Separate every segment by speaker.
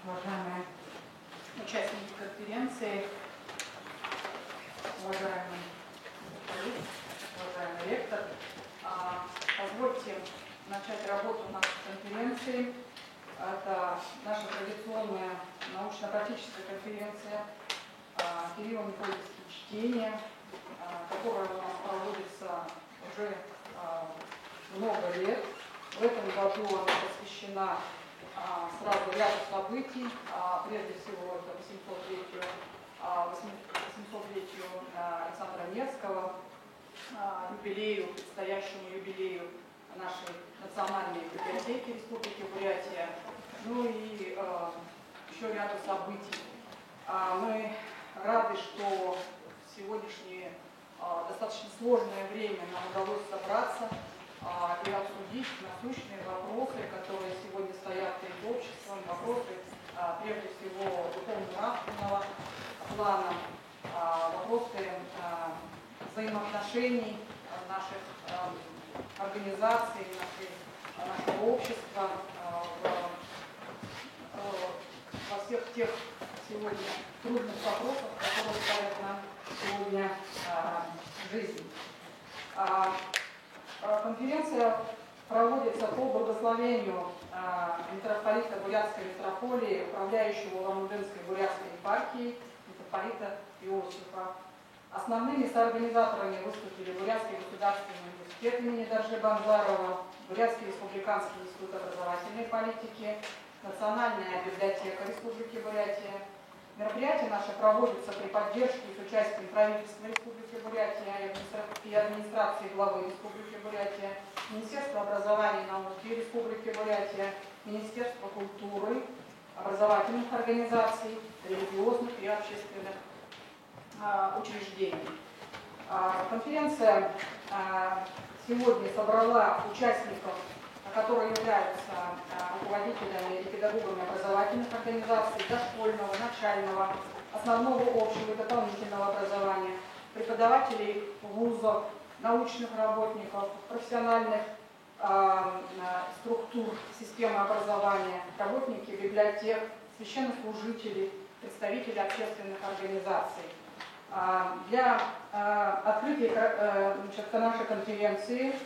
Speaker 1: уважаемые участники конференции, уважаемый ректор. Позвольте начать работу нашей конференции. Это наша традиционная научно-практическая конференция Кирилло-Мефодиевские чтения, которая у нас проводится уже много лет. В этом году она посвящена сразу ряду событий. Прежде всего, это 800-летию Александра Невского, предстоящему юбилею нашей национальной библиотеки Республики Бурятия, ну и еще ряду событий. Мы рады, что в сегодняшнее достаточно сложное время нам удалось собраться и обсудить насущные вопросы, которые сегодня стоят перед обществом, вопросы прежде всего духовно-нравственного плана, вопросы взаимоотношений наших организаций, нашего общества во всех тех сегодня трудных вопросах, которые ставят нам сегодня жизнь. Конференция проводится по благословению митрополита Бурятской митрополии, управляющего Улан-Удэнской бурятской епархии, митрополита Иосифа. Основными соорганизаторами выступили Бурятский государственный университет имени Даржи Банзарова, Бурятский республиканский институт образовательной политики, Национальная библиотека Республики Бурятия. Мероприятие наше проводится при поддержке и с участием правительства Республики Бурятия и администрации главы Республики Бурятия, Министерства образования и науки Республики Бурятия, Министерства культуры, образовательных организаций, религиозных и общественных учреждений. Конференция сегодня собрала участников, которые являются руководителями и педагогами образовательных организаций дошкольного, начального, основного общего и дополнительного образования, преподавателей вузов, научных работников, профессиональных структур системы образования, работники библиотек, священнослужители, представители общественных организаций. Для открытия нашей конференции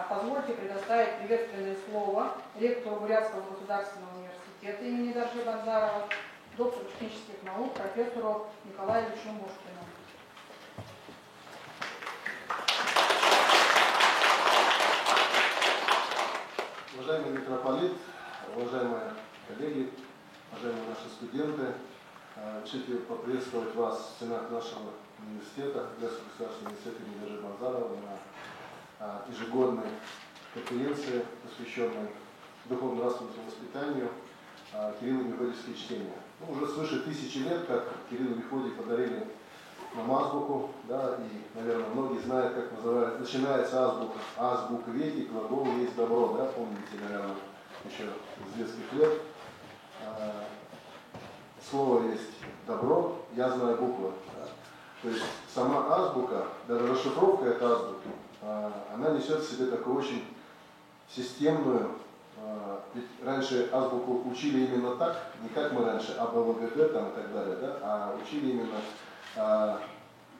Speaker 1: позвольте предоставить приветственное слово ректору Бурятского государственного университета имени Даржи Банзарова, доктору технических наук, профессору Николаю Ильичу Мушкину.
Speaker 2: Уважаемый митрополит, уважаемые коллеги, уважаемые наши студенты, разрешите поприветствовать вас в стенах нашего университета, Бурятского государственного университета имени Даржи Банзарова на ежегодной конференции, посвященной духовно-нравственному воспитанию Кирилло-Мефодиевские чтения. Уже свыше 1000 лет, как Кирилл и Мефодий подарили нам азбуку, да, и, наверное, многие знают, как начинается азбука. Азбука веки, глагол есть добро, да, помните, наверное, еще с детских лет. Слово есть добро, я знаю буквы. Да. То есть сама азбука, даже расшифровка этой азбуки, она несет в себе такую очень системную, ведь раньше азбуку учили именно так, не как мы раньше, АБВГД там и так далее, да, а учили именно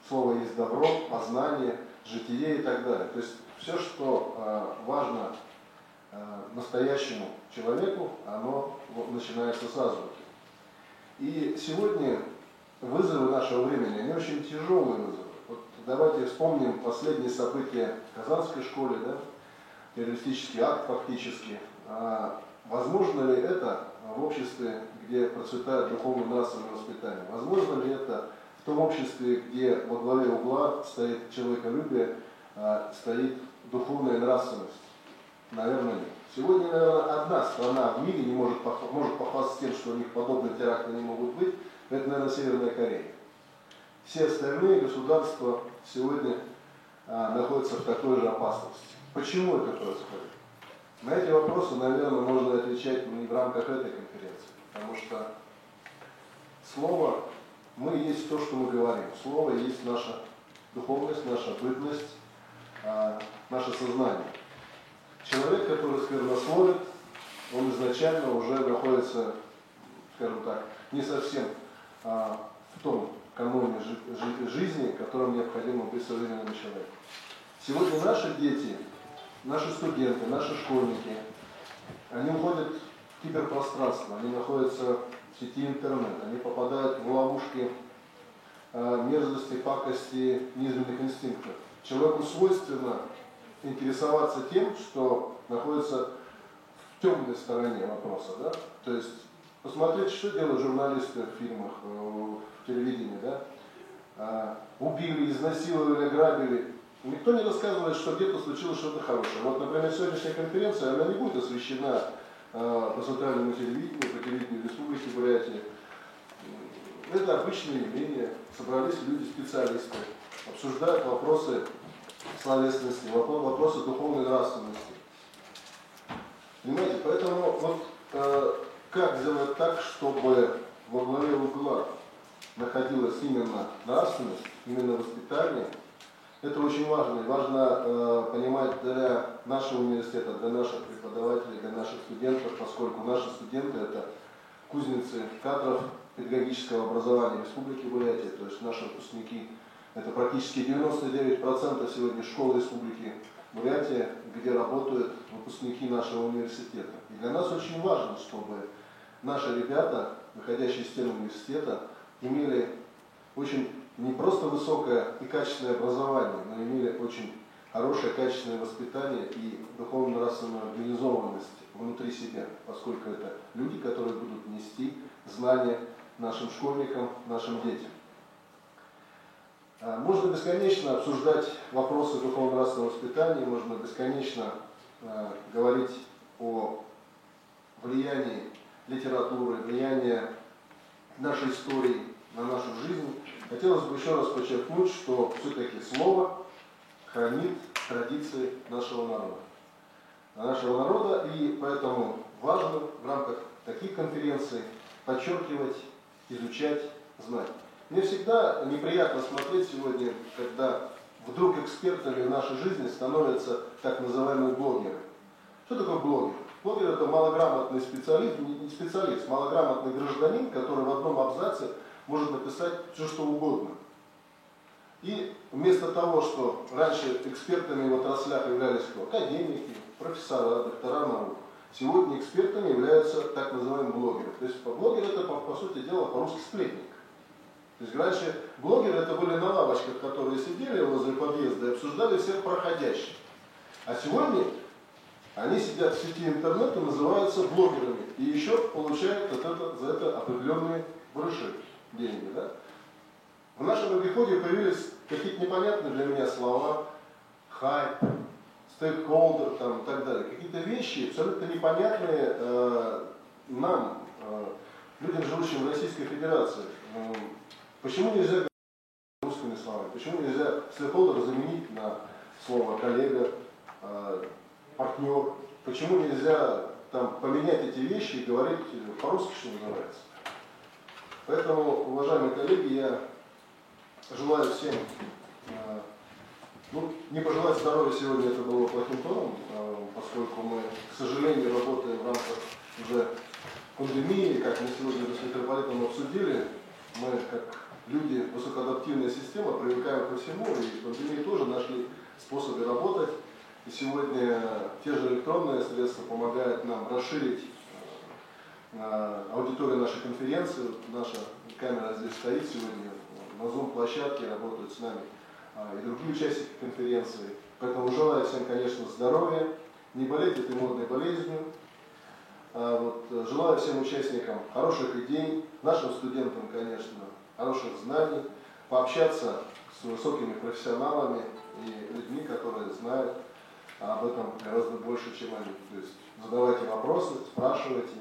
Speaker 2: слово есть добро, познание, житие и так далее. То есть все, что важно настоящему человеку, оно начинается с азбуки. И сегодня вызовы нашего времени, они очень тяжелые вызовы. Вот давайте вспомним последние события в Казанской школе, да, террористический акт фактически. Возможно ли это в обществе, где процветает духовно-нравственное воспитание? Возможно ли это в том обществе, где во главе угла стоит человеколюбие, стоит духовная нравственность? Наверное, нет. Сегодня, наверное, одна страна в мире не может похвастаться тем, что у них подобные теракты не могут быть. Это, наверное, Северная Корея. Все остальные государства сегодня находятся в такой же опасности. Почему это происходит? На эти вопросы, наверное, можно отвечать не в рамках этой конференции. Потому что слово, мы есть то, что мы говорим. Слово есть наша духовность, наша бытность, наше сознание. Человек, который сквернословит, он изначально уже находится скажем так, не совсем в том каноне жизни, которым необходимо быть современным человеком. Сегодня наши дети, наши студенты, наши школьники, они уходят в киберпространство, они находятся в сети интернет, они попадают в ловушки мерзости, пакости, низменных инстинктов. Человеку свойственно интересоваться тем, что находится в темной стороне вопроса. Да? То есть посмотреть, что делают журналисты в фильмах, в телевидении. Да? Убили, изнасиловали, ограбили. Никто не рассказывает, что где-то случилось что-то хорошее. Вот, например, сегодняшняя конференция, она не будет освещена по центральному телевидению, по телевидению Республики Бурятия. Это обычное явление. Собрались люди, специалисты, обсуждают вопросы словесности, вопросы духовной нравственности. Понимаете, поэтому вот как сделать так, чтобы во главе угла находилась именно нравственность, именно воспитание, это очень важно. И важно понимать для нашего университета, для наших преподавателей, для наших студентов, поскольку наши студенты это кузницы кадров педагогического образования Республики Бурятия, то есть наши выпускники, это практически 99% сегодня школ Республики Бурятия, где работают выпускники нашего университета. И для нас очень важно, чтобы наши ребята, выходящие из стен университета, имели очень не просто высокое и качественное образование, но имели очень хорошее качественное воспитание и духовно-нравственную организованность внутри себя, поскольку это люди, которые будут нести знания нашим школьникам, нашим детям. Можно бесконечно обсуждать вопросы духовно-нравственного воспитания, можно бесконечно говорить о влиянии литературы, влиянии нашей истории на нашу жизнь. Хотелось бы еще раз подчеркнуть, что все-таки слово хранит традиции нашего народа, и поэтому важно в рамках таких конференций подчеркивать, изучать, знать. Мне всегда неприятно смотреть сегодня, когда вдруг экспертами в нашей жизни становятся так называемые блогеры. Что такое блогер? Блогер – это малограмотный специалист, не специалист, малограмотный гражданин, который в одном абзаце может написать все, что угодно. И вместо того, что раньше экспертами в отраслях являлись кто? Академики, профессора, доктора наук, сегодня экспертами являются так называемые блогеры. То есть блогер это, по сути дела, по-русски сплетник. То есть раньше блогеры это были на лавочках, которые сидели возле подъезда и обсуждали всех проходящих. А сегодня они сидят в сети интернета, называются блогерами. И еще получают за это определенные барыши, деньги. Да? В нашем обиходе появились какие-то непонятные для меня слова, хайп, стейкхолдер там, и так далее. Какие-то вещи абсолютно непонятные нам, людям, живущим в Российской Федерации. Почему нельзя говорить русскими словами? Почему нельзя стейкхолдер заменить на слово коллега, партнер? Почему нельзя там, поменять эти вещи и говорить по-русски, что называется? Поэтому, уважаемые коллеги, я желаю всем, не пожелать здоровья сегодня это было плохим тоном, поскольку мы, к сожалению, работаем в рамках уже пандемии, как мы сегодня с митрополитом обсудили, мы, как люди, высокоадаптивная система, привыкаем ко всему, и в пандемии тоже нашли способы работать. И сегодня те же электронные средства помогают нам расширить аудиторию нашей конференции. Наша камера здесь стоит сегодня, на Zoom-площадке работают с нами и другие участники конференции. Поэтому желаю всем, конечно, здоровья, не болеть этой модной болезнью. Желаю всем участникам хороших идей, нашим студентам, конечно, хороших знаний, пообщаться с высокими профессионалами и людьми, которые знают об этом гораздо больше, чем они. То есть задавайте вопросы, спрашивайте.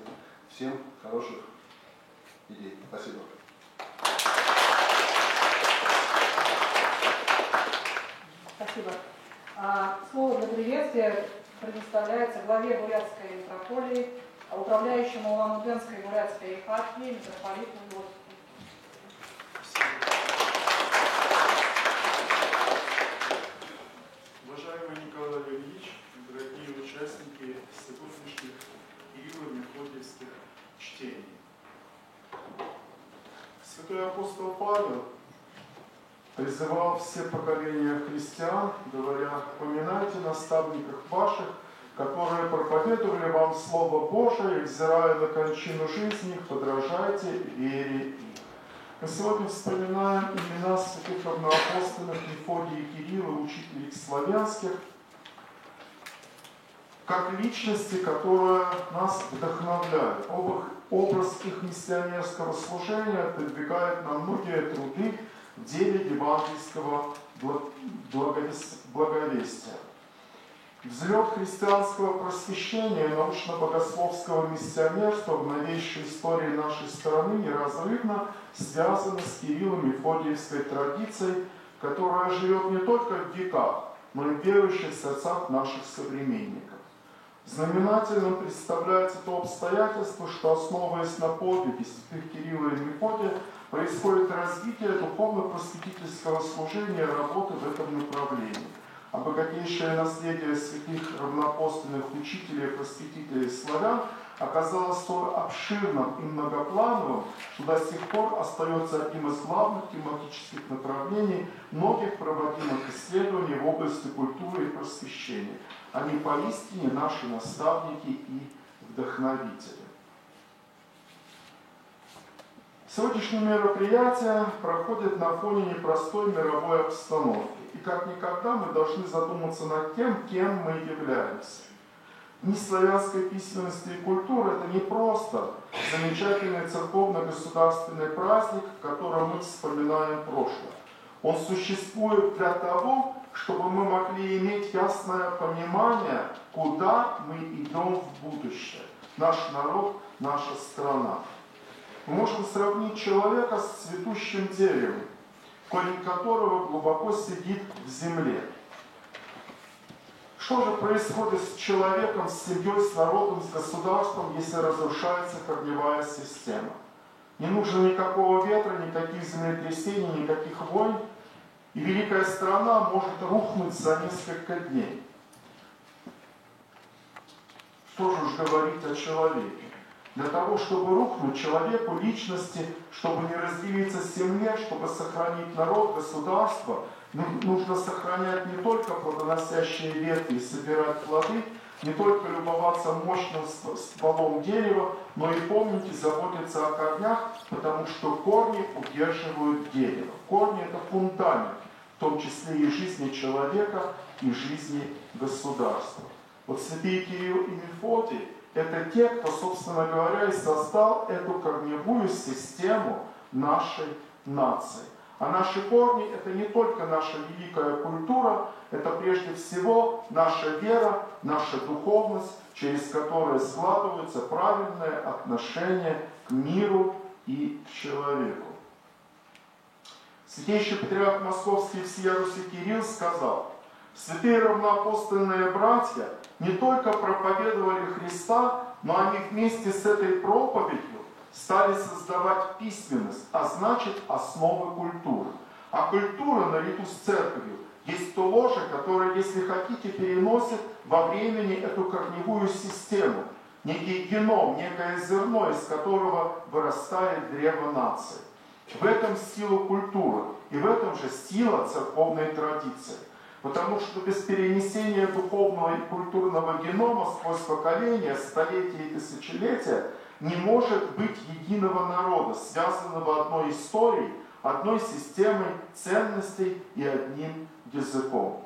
Speaker 2: Всем хороших идей. Спасибо.
Speaker 1: Спасибо. Слово для приветствия предоставляется главе Бурятской митрополии, управляющему Улан-Удэнской бурятской епархии митрополиту Иосифу.
Speaker 3: Уважаемый Николай Ильич, дорогие участники сегодняшних Кирилло-Мефодиевских чтений. Святой апостол Павел призывал все поколения христиан, говоря: поминайте наставников ваших, которые проповедовали вам Слово Божие, и, взирая на кончину жизни их, подражайте вере их. Мы сегодня вспоминаем имена святых равноапостольных Мефодия и Кирилла, учителей славянских, как личности, которые нас вдохновляют. Образ их миссионерского служения отодвигает на многие труды в деле евангельского благовестия. Взлет христианского просвещения и научно-богословского миссионерства в новейшей истории нашей страны неразрывно связаны с Кирилло-Мефодиевской традицией, которая живет не только в веках, но и в верующих сердцах наших современников. Знаменательным представляется то обстоятельство, что, основываясь на подвиге святых Кирилла и Мефодия, происходит развитие духовно-просветительского служения и работы в этом направлении. А богатейшее наследие святых равноапостольных учителей и просветителей славян оказалось столь обширным и многоплановым, что до сих пор остается одним из главных тематических направлений многих проводимых исследований в области культуры и просвещения. Они поистине наши наставники и вдохновители. Сегодняшнее мероприятие проходит на фоне непростой мировой обстановки. И как никогда мы должны задуматься над тем, кем мы являемся. Дни славянской письменности и культуры – это не просто замечательный церковно-государственный праздник, в котором мы вспоминаем прошлое. Он существует для того, чтобы мы могли иметь ясное понимание, куда мы идем в будущее. Наш народ, наша страна. Мы можем сравнить человека с цветущим деревом, корень которого глубоко сидит в земле. Что же происходит с человеком, с семьей, с народом, с государством, если разрушается корневая система? Не нужно никакого ветра, никаких землетрясений, никаких войн, и великая страна может рухнуть за несколько дней. Что же уж говорить о человеке? Для того, чтобы рухнуть человеку, личности, чтобы не разделиться земле, чтобы сохранить народ, государство, нужно сохранять не только плодоносящие ветви и собирать плоды, не только любоваться мощным стволом дерева, но и помнить и заботиться о корнях, потому что корни удерживают дерево. Корни – это фундамент, в том числе и жизни человека, и жизни государства. Вот святые Кирилл и Мефодий – это те, кто, собственно говоря, и создал эту корневую систему нашей нации. А наши корни – это не только наша великая культура, это прежде всего наша вера, наша духовность, через которую складываются правильные отношения к миру и к человеку. Святейший патриарх Московский всея Руси Кирилл сказал: «Святые равноапостольные братья не только проповедовали Христа, но они вместе с этой проповедью стали создавать письменность, а значит основы культуры. А культура наряду с церковью есть то ложе, которое, если хотите, переносит во времени эту корневую систему, некий геном, некое зерно, из которого вырастает древо нации. В этом сила культуры, и в этом же сила церковной традиции. Потому что без перенесения духовного и культурного генома сквозь поколения, столетия и тысячелетия не может быть единого народа, связанного одной историей, одной системой ценностей и одним языком.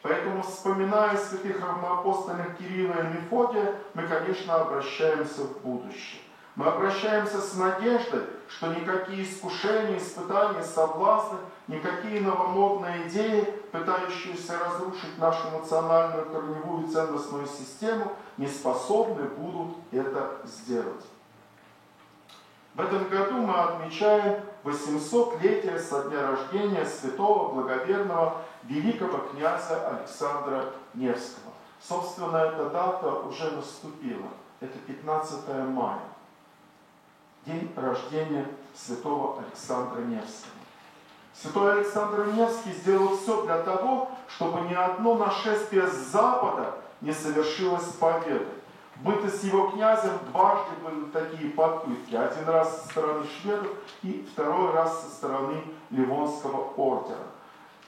Speaker 3: Поэтому, вспоминая святых равноапостольных Кирилла и Мефодия, мы, конечно, обращаемся в будущее. Мы обращаемся с надеждой, что никакие искушения, испытания, соблазны, никакие новомодные идеи, пытающиеся разрушить нашу национальную корневую ценностную систему, не способны будут это сделать. В этом году мы отмечаем 800-летие со дня рождения святого благоверного великого князя Александра Невского. Собственно, эта дата уже наступила. Это 15 мая. День рождения святого Александра Невского. Святой Александр Невский сделал все для того, чтобы ни одно нашествие с запада не совершилось победой. В бытность его князем дважды были такие попытки. Один раз со стороны шведов и второй раз со стороны Ливонского ордена.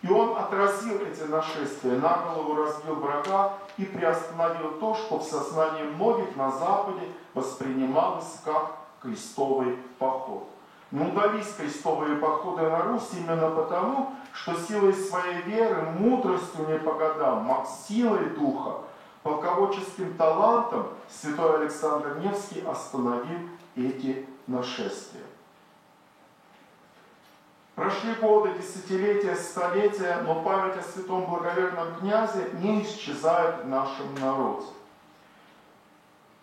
Speaker 3: И он отразил эти нашествия, на голову разбил врага и приостановил то, что в сознании многих на Западе воспринималось как крестовый поход. Не удались крестовые походы на Русь именно потому, что силой своей веры, мудростью не по годам, силой духа, полководческим талантом святой Александр Невский остановил эти нашествия. Прошли годы, десятилетия, столетия, но память о святом благоверном князе не исчезает в нашем народе.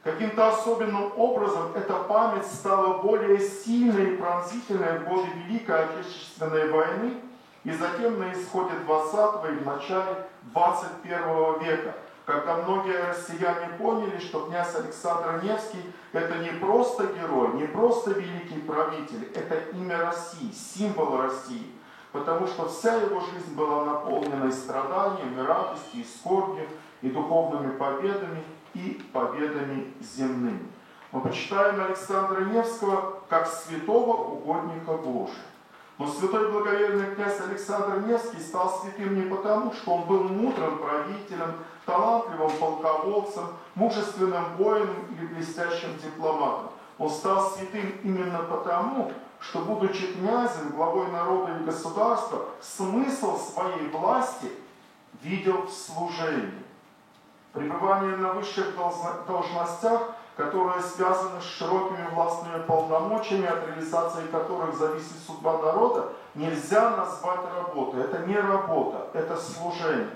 Speaker 3: Каким-то особенным образом эта память стала более сильной и пронзительной в годы Великой Отечественной войны и затем на исходе 20-го и в начале 21 века, когда многие россияне поняли, что князь Александр Невский – это не просто герой, не просто великий правитель, это имя России, символ России, потому что вся его жизнь была наполнена и страданиями, и радостью, и скорбью, и духовными победами, и победами земными. Мы почитаем Александра Невского как святого угодника Божия. Но святой благоверный князь Александр Невский стал святым не потому, что он был мудрым правителем, талантливым полководцем, мужественным воином или блестящим дипломатом. Он стал святым именно потому, что, будучи князем, главой народа и государства, смысл своей власти видел в служении. Пребывание на высших должностях, которые связаны с широкими властными полномочиями, от реализации которых зависит судьба народа, нельзя назвать работой. Это не работа, это служение.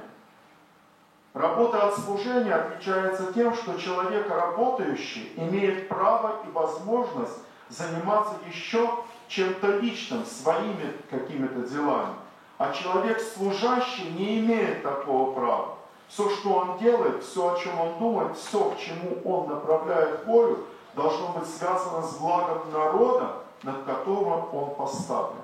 Speaker 3: Работа от служения отличается тем, что человек, работающий, имеет право и возможность заниматься еще чем-то личным, своими какими-то делами. А человек, служащий, не имеет такого права. Все, что он делает, все, о чем он думает, все, к чему он направляет волю, должно быть связано с благом народа, над которым он поставлен.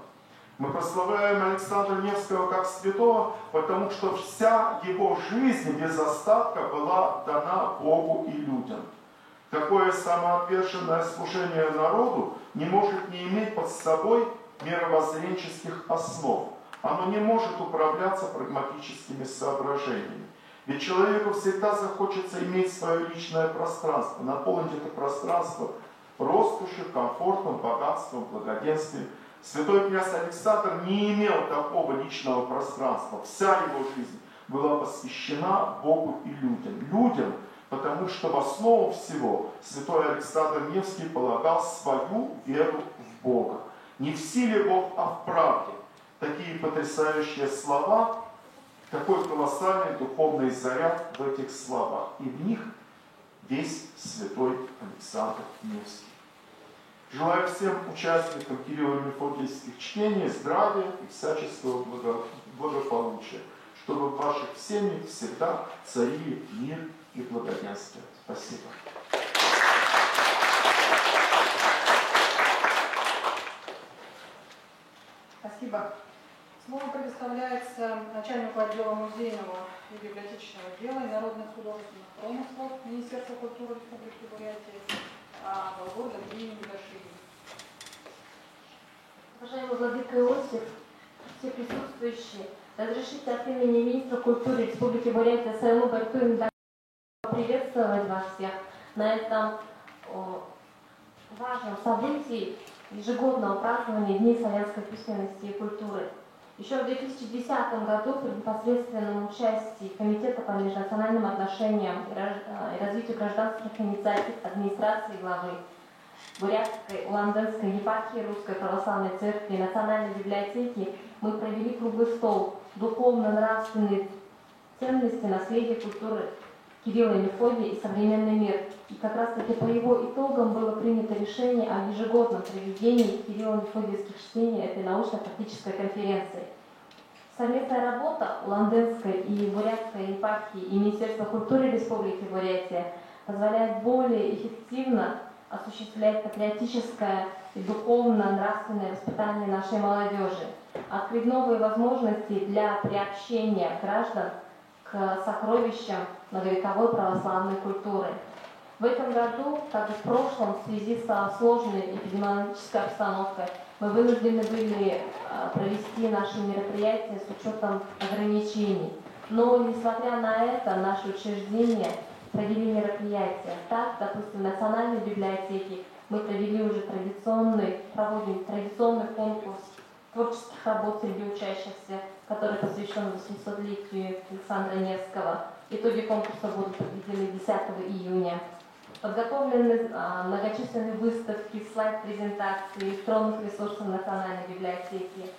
Speaker 3: Мы прославляем Александра Невского как святого, потому что вся его жизнь без остатка была дана Богу и людям. Такое самоотверженное служение народу не может не иметь под собой мировоззренческих основ. Оно не может управляться прагматическими соображениями. Ведь человеку всегда захочется иметь свое личное пространство, наполнить это пространство роскошью, комфортом, богатством, благоденствием. Святой князь Александр не имел такого личного пространства. Вся его жизнь была посвящена Богу и людям. Людям, потому что в основу всего святой Александр Невский полагал свою веру в Бога. Не в силе Бога, а в правде. Такие потрясающие слова, такой колоссальный духовный заряд в этих словах. И в них весь святой Александр Невский. Желаю всем участникам Кирилло-Мефодиевских чтений здравия и всяческого благополучия, чтобы в ваших семьях всегда царили мир и благоденствие. Спасибо.
Speaker 1: Спасибо. Слово предоставляется начальнику отдела музейного и библиотечного дела и народных художественных промыслов Министерства культуры Республики Бурятия Долгорода Ильи Мигашвили.
Speaker 4: Уважаемый владыка Иосиф, все присутствующие, разрешите от имени министра культуры Республики Бурятия Сайлу Байтуин приветствовать вас всех на этом важном событии ежегодного празднования Дней славянской письменности и культуры. Еще в 2010 году при непосредственном участии Комитета по межнациональным отношениям и развитию гражданских инициатив администрации главы Бурятской Улан-Удэнской епархии Русской Православной Церкви и Национальной библиотеки мы провели круглый стол «Духовно-нравственные ценности, наследие культуры Кирилла и Мефодия и современный мир». И как раз таки по его итогам было принято решение о ежегодном проведении Кирилло-Мефодиевских чтений этой научно-практической конференции. Совместная работа Улан-Удэнской и Бурятской епархии и Министерства культуры Республики Бурятия позволяет более эффективно осуществлять патриотическое и духовно-нравственное воспитание нашей молодежи, открыть новые возможности для приобщения граждан к сокровищам многовековой православной культуры. В этом году, как и в прошлом, в связи со сложной эпидемиологической обстановкой, мы вынуждены были провести наши мероприятия с учетом ограничений. Но, несмотря на это, наши учреждения провели мероприятия. Так, допустим, в Национальной библиотеке мы проводим традиционный конкурс творческих работ среди учащихся, который посвящен 800-летию Александра Невского. Итоги конкурса будут подведены 10 июня. Подготовлены многочисленные выставки, слайд-презентации, электронных ресурсов Национальной библиотеки,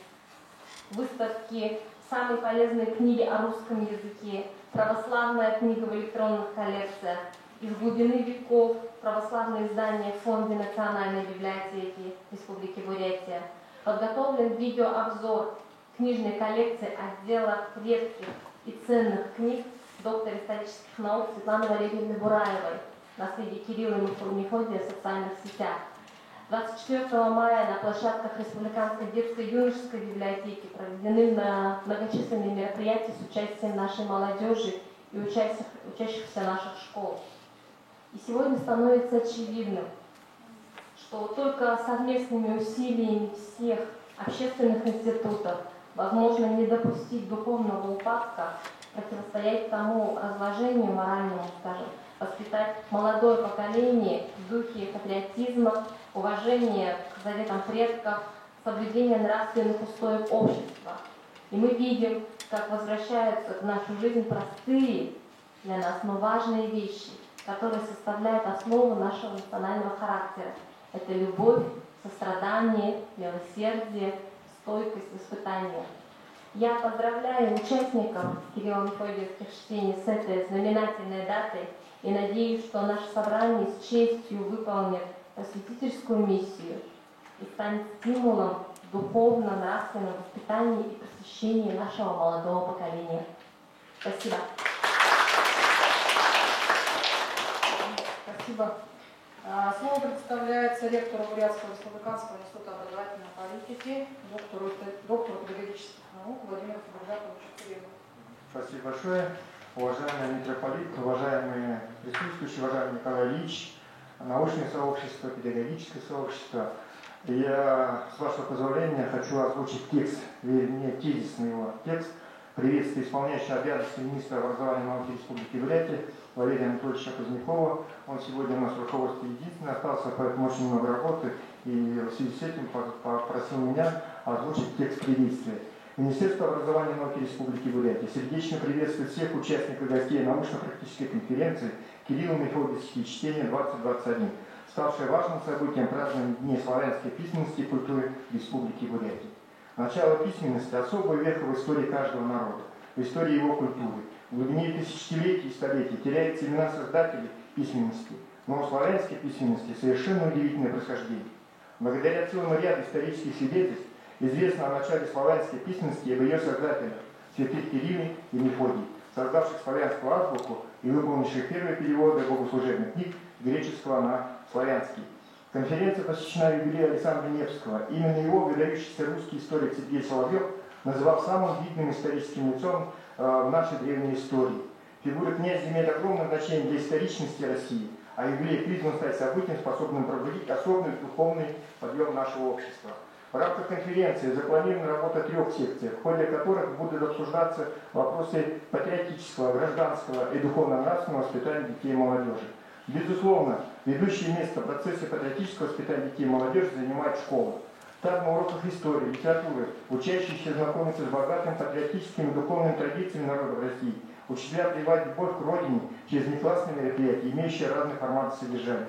Speaker 4: выставки «Самые полезные книги о русском языке», православная книга в электронных коллекциях, из глубины веков, православные издания в Фонде Национальной библиотеки Республики Бурятия. Подготовлен видеообзор книжной коллекции отдела редких и ценных книг доктора исторических наук Светланы Валерьевны Бураевой «Наследие Кирилла и Мефодия в социальных сетях». 24 мая на площадках Республиканской детской и юношеской библиотеки проведены многочисленные мероприятия с участием нашей молодежи и учащихся наших школ. И сегодня становится очевидным, что только совместными усилиями всех общественных институтов возможно не допустить духовного упадка, противостоять тому разложению моральному, скажем, воспитать молодое поколение в духе патриотизма, уважения к заветам предков, соблюдения нравственных устоев общества. И мы видим, как возвращаются в нашу жизнь простые для нас, но важные вещи, которые составляют основу нашего национального характера. Это любовь, сострадание, милосердие, стойкость в испытаниях. Я поздравляю участников Кирилло-Мефодиевских чтений с этой знаменательной датой и надеюсь, что наше собрание с честью выполнит просветительскую миссию и станет стимулом в духовно-нравственном воспитании и просвещении нашего молодого поколения. Спасибо.
Speaker 1: Спасибо. Слово предоставляется ректору Бурятского республиканского института образовательной политики, доктору педагогических наук Владимиру Фабригатовичу Кириллову.
Speaker 5: Спасибо большое. Уважаемый митрополит, уважаемые присутствующие, уважаемый Николай Ильич, научное сообщество, педагогическое сообщество. Я, с вашего позволения, хочу озвучить текст, вернее, тезисный его текст приветствия исполняющего обязанности министра образования и науки Республики Бурятия Валерия Анатольевича Позднякова. Он сегодня у нас в руководстве единственный остался, поэтому очень много работы. И в связи с этим попросил меня озвучить текст приветствия. Министерство образования и науки Республики Бурятия сердечно приветствует всех участников и гостей научно-практической конференции «Кирилло-Мефодиевские чтения 2021», ставшей важным событием празднования Дней славянской письменности и культуры Республики Бурятия. Начало письменности – особую веху в истории каждого народа, в истории его культуры. В глубине тысячелетий и столетий теряются имена создателей письменности, но у славянской письменности совершенно удивительное происхождение. Благодаря целому ряду исторических свидетельств известно о начале славянской письменности и об ее создателях святых Кирилле и Мефодии, создавших славянскую азбуку и выполнивших первые переводы богослужебных книг с греческого на славянский. Конференция посвящена юбилею Александра Невского. Именно его выдающийся русский историк Сергей Соловьев называл самым видным историческим лицом в нашей древней истории. Фигура князя имеет огромное значение для историчности России, а юбилей призван стать событием, способным пробудить особый духовный подъем нашего общества. В рамках конференции запланирована работа 3 секций, в ходе которых будут обсуждаться вопросы патриотического, гражданского и духовно-нравственного воспитания детей и молодежи. Безусловно, ведущее место в процессе патриотического воспитания детей и молодежи занимает школа. Так, на уроках истории, литературы учащиеся знакомятся с богатым патриотическими и духовными традициями народа России. Учителя прививают любовь к родине через неклассные мероприятия, имеющие разные форматы содержания.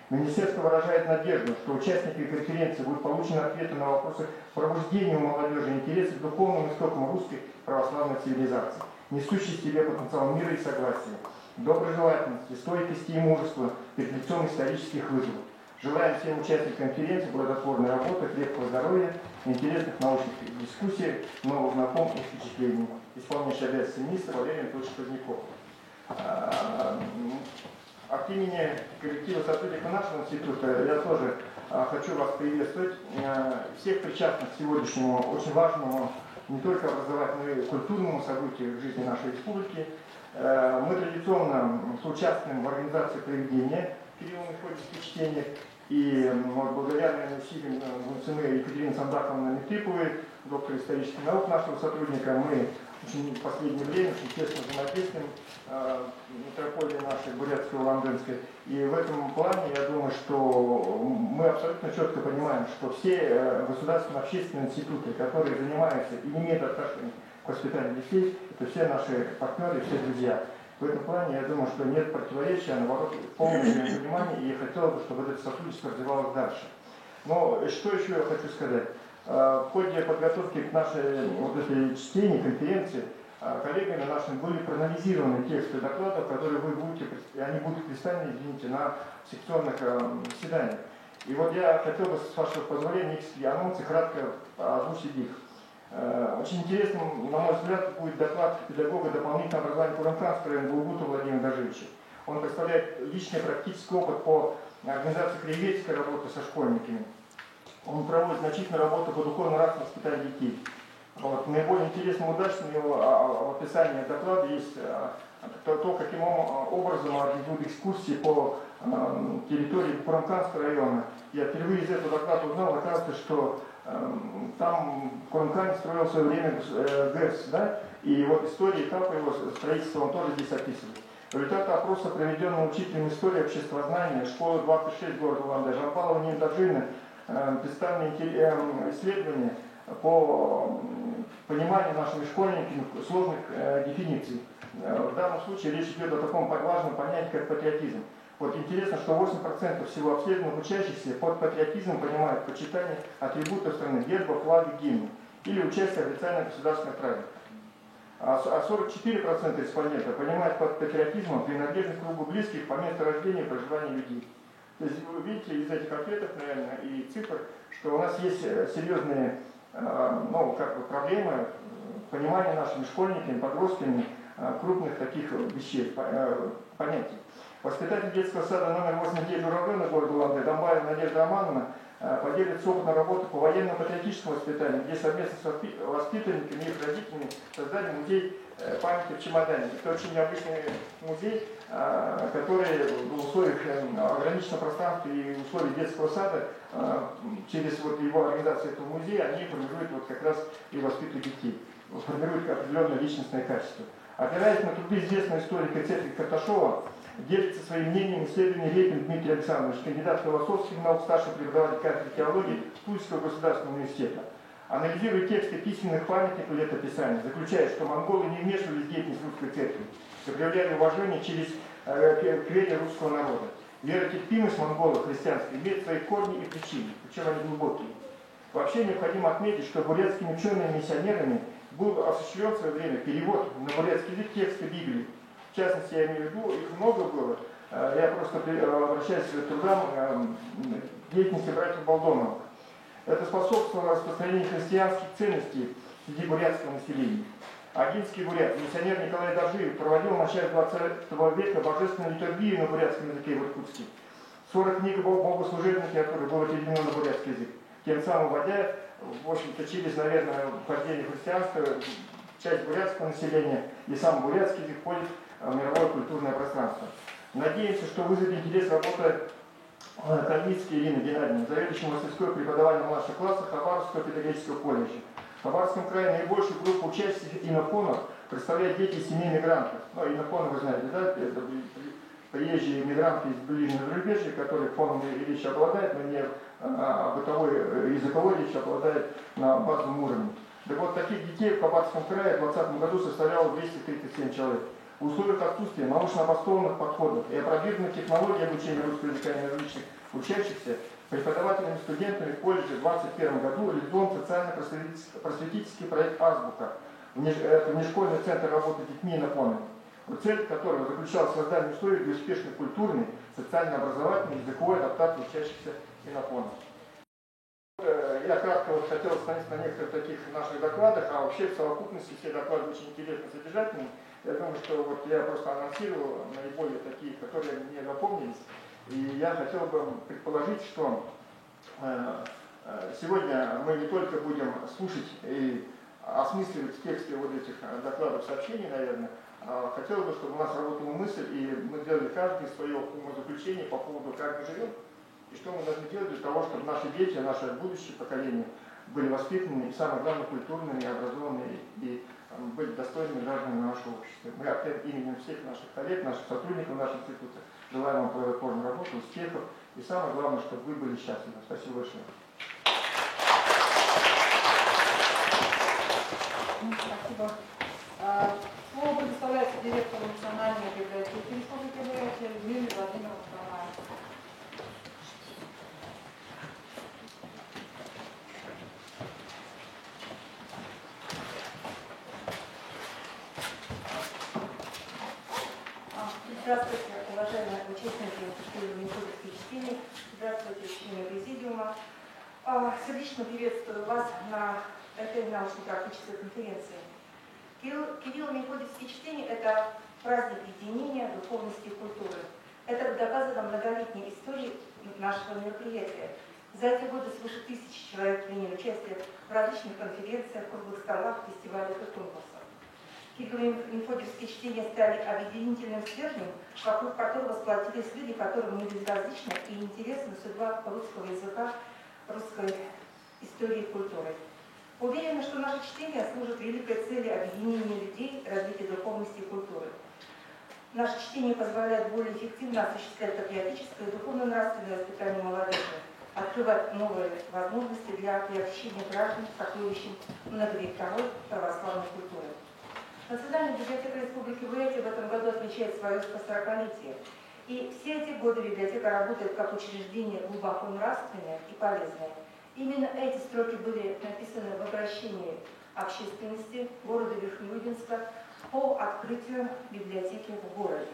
Speaker 5: Министерство выражает надежду, что участники конференции будут получены ответы на вопросы пробуждения у молодежи интереса к духовным истокам русской православной цивилизации, несущей в себе потенциал мира и согласия, доброжелательности, стойкости и мужества перед лицом исторических вызовов. Желаем всем участникам конференции плодотворной работы, крепкого здоровья, интересных научных дискуссий, новых знакомств и впечатлений. Исполняющий обязанности министра Валерий Анатольевич Поздняков. От имени коллектива сотрудников нашего института я тоже хочу вас приветствовать, всех причастных к сегодняшнему очень важному не только образовательному, но и культурному событию в жизни нашей республики. Мы традиционно соучаствуем в организации проведения Кирилла Мефодийских чтениях. И вот, благодаря, наверное, усилиям Гунцины Екатерины Сандаковны Метриповой, доктора исторических наук, нашего сотрудника, мы очень в последнее время очень тесно взаимодействуем метрополии нашей бурятской, улан-удэнской. И в этом плане я думаю, что мы абсолютно четко понимаем, что все государственные общественные институты, которые занимаются и имеют отношение к воспитанию детей, это все наши партнеры, все друзья. В этом плане я думаю, что нет противоречия, а наоборот полное взаимопонимание, и я хотел бы, чтобы это сотрудничество развивалось дальше. Но что еще я хочу сказать? В ходе подготовки к нашей вот этой чтении, конференции, коллегами нашими были проанализированы тексты докладов, которые они будут представлены, извините, на секционных заседаниях. И вот я хотел бы, с вашего позволения, некие анонсы кратко озвучить их. Очень интересным, на мой взгляд, будет доклад педагога дополнительного образования Курамканского района Булгута Владимира Дажевича. Он представляет личный практический опыт по организации краеведческой работы со школьниками. Он проводит значительную работу по духовно-нравственному воспитанию детей. Вот. Наиболее интересным и удачным его описание доклада есть то, каким образом организуют экскурсии по территории Курамканского района. Я впервые из этого доклада узнал, оказывается, что там в Курамкане строил в свое время ГЭС, да? И вот история этапа его строительства он тоже здесь описывает. Результаты опроса, проведенного учителем истории обществознания школы 26 города Улан-Удэ Жампалова Ниндаджина, представлены исследования по пониманию нашими школьниками сложных дефиниций. В данном случае речь идет о таком важном понятии, как патриотизм. Вот интересно, что 8% всего обследованных учащихся под патриотизмом понимают почитание атрибутов страны, герба, флага, гимна или участие в официальных государственных праздниках. А 44% респондентов понимают под патриотизмом принадлежность к кругу близких по месту рождения и проживания людей. То есть вы видите из этих ответов, наверное, и цифр, что у нас есть серьезные проблемы понимания нашими школьниками, подростками крупных таких вещей, понятий. Воспитатель детского сада номер 89 Журавлёна города Улан-Удэ Домбаева Надежда Романовна поделится опытом работы по военно-патриотическому воспитанию, где совместно с воспитанниками и их родителями создали музей памяти в чемодане. Это очень необычный музей, который в условиях ограниченного пространства и в условиях детского сада через его организацию этого музея они формируют как раз и воспитывают детей, формируют определенное личностное качество. Опираясь на труды известного историка Церкви Карташова, делится своим мнением исследование Репин Дмитрий Александрович, кандидат философских наук, старший преподаватель кафедры теологии Тульского государственного университета. Анализируя тексты письменных памятников летописаний, заключает, что монголы не вмешивались в деятельность русской церкви, что проявляли уважение через к вере русского народа. Веротерпимость монголов христианской имеет свои корни и причины, причем они глубокие. Вообще необходимо отметить, что бурятскими учеными-миссионерами был осуществлен в свое время перевод на бурятский язык текста Библии. В частности, я имею в виду, их много было. Я просто обращаюсь к трудам деятельности братьев Болдоновых. Это способствовало распространению христианских ценностей среди бурятского населения. Агинский бурят, миссионер Николай Доржиев, проводил в начале 20 века божественную литургию на бурятском языке в Иркутске. 40 книг богослужебных литературы было переведено на бурятский язык, тем самым вводя, в общем-то, через, наверное, вхождение христианства, часть бурятского населения и сам бурятский язык входит в мировое культурное пространство. Надеемся, что вызовет интерес работа Кальницкой Ирины Геннадьевны, заведующей мастерской преподавания младших классов Хабаровского педагогического колледжа. В Хабаровском крае наибольшую группу учащихся инофонов представляют дети семей мигрантов. Ну, инофоны, вы знаете, да, это приезжие мигранты из ближнего зарубежья, которые фоном речи обладают, но не бытовой языковой речи обладают на базовом уровне. Так вот, таких детей в Хабаровском крае в 2020 году составляло 237 человек. В условиях отсутствия научно обоснованных подходов и опробированных технологий обучения русского языка и различных учащихся, преподавателями и студентами в колледже в 2021 году реализован социально-просветительский проект «Азбука». Это внешкольный центр работы с детьми инофонами, цель которого заключалась в создании условий для успешной культурной, социально-образовательной, языковой адаптации учащихся инофонов. Я кратко хотел остановиться на некоторых таких наших докладах, а вообще в совокупности все доклады очень интересно содержательные. Я думаю, что я просто анонсировал наиболее такие, которые мне запомнились. И я хотел бы предположить, что сегодня мы не только будем слушать и осмысливать тексты этих докладов, сообщений, наверное, Хотелось бы, чтобы у нас работала мысль, и мы делали каждый свое умозаключение по поводу, как мы живем, и что мы должны делать для того, чтобы наши дети, наше будущее поколение были воспитаны и, самое главное, культурными, образованными и быть достойными гражданами нашего общества. Мы от имени всех наших коллег, наших сотрудников нашего института желаем вам плодотворной работы, успехов и, самое главное, чтобы вы были счастливы. Спасибо большое.
Speaker 1: Спасибо. Слово предоставляется директору Национальной библиотеки Республики Бурятия Людмиле Владимировне Карнаевой.
Speaker 6: Здравствуйте, уважаемые участники методических чтений. Здравствуйте, члены президиума. Сердечно приветствую вас на этой научно-практической конференции. Кирилло-Мефодиевские чтения – это праздник единения, духовности и культуры. Это доказано многолетней историей нашего мероприятия. За эти годы свыше 1000 человек приняли участие в различных конференциях, круглых столах, фестивалях и конкурсах. Кирилло-Мефодиевские чтения стали объединительным стержнем, вокруг которого сплотились люди, которым не безразлична и интересна судьба русского языка, русской истории и культуры. Уверена, что наши чтения служат великой цели объединения людей, развития духовности и культуры. Наше чтение позволяет более эффективно осуществлять патриотическое и духовно-нравственное воспитание молодежи, открывать новые возможности для приобщения граждан к сокровищам многовековой православной культуры. Национальная библиотека Республики Бурятия в этом году отмечает свое 140-летие. И все эти годы библиотека работает как учреждение глубоко нравственное и полезное. Именно эти строки были написаны в обращении общественности города Верхнеудинска по открытию библиотеки в городе.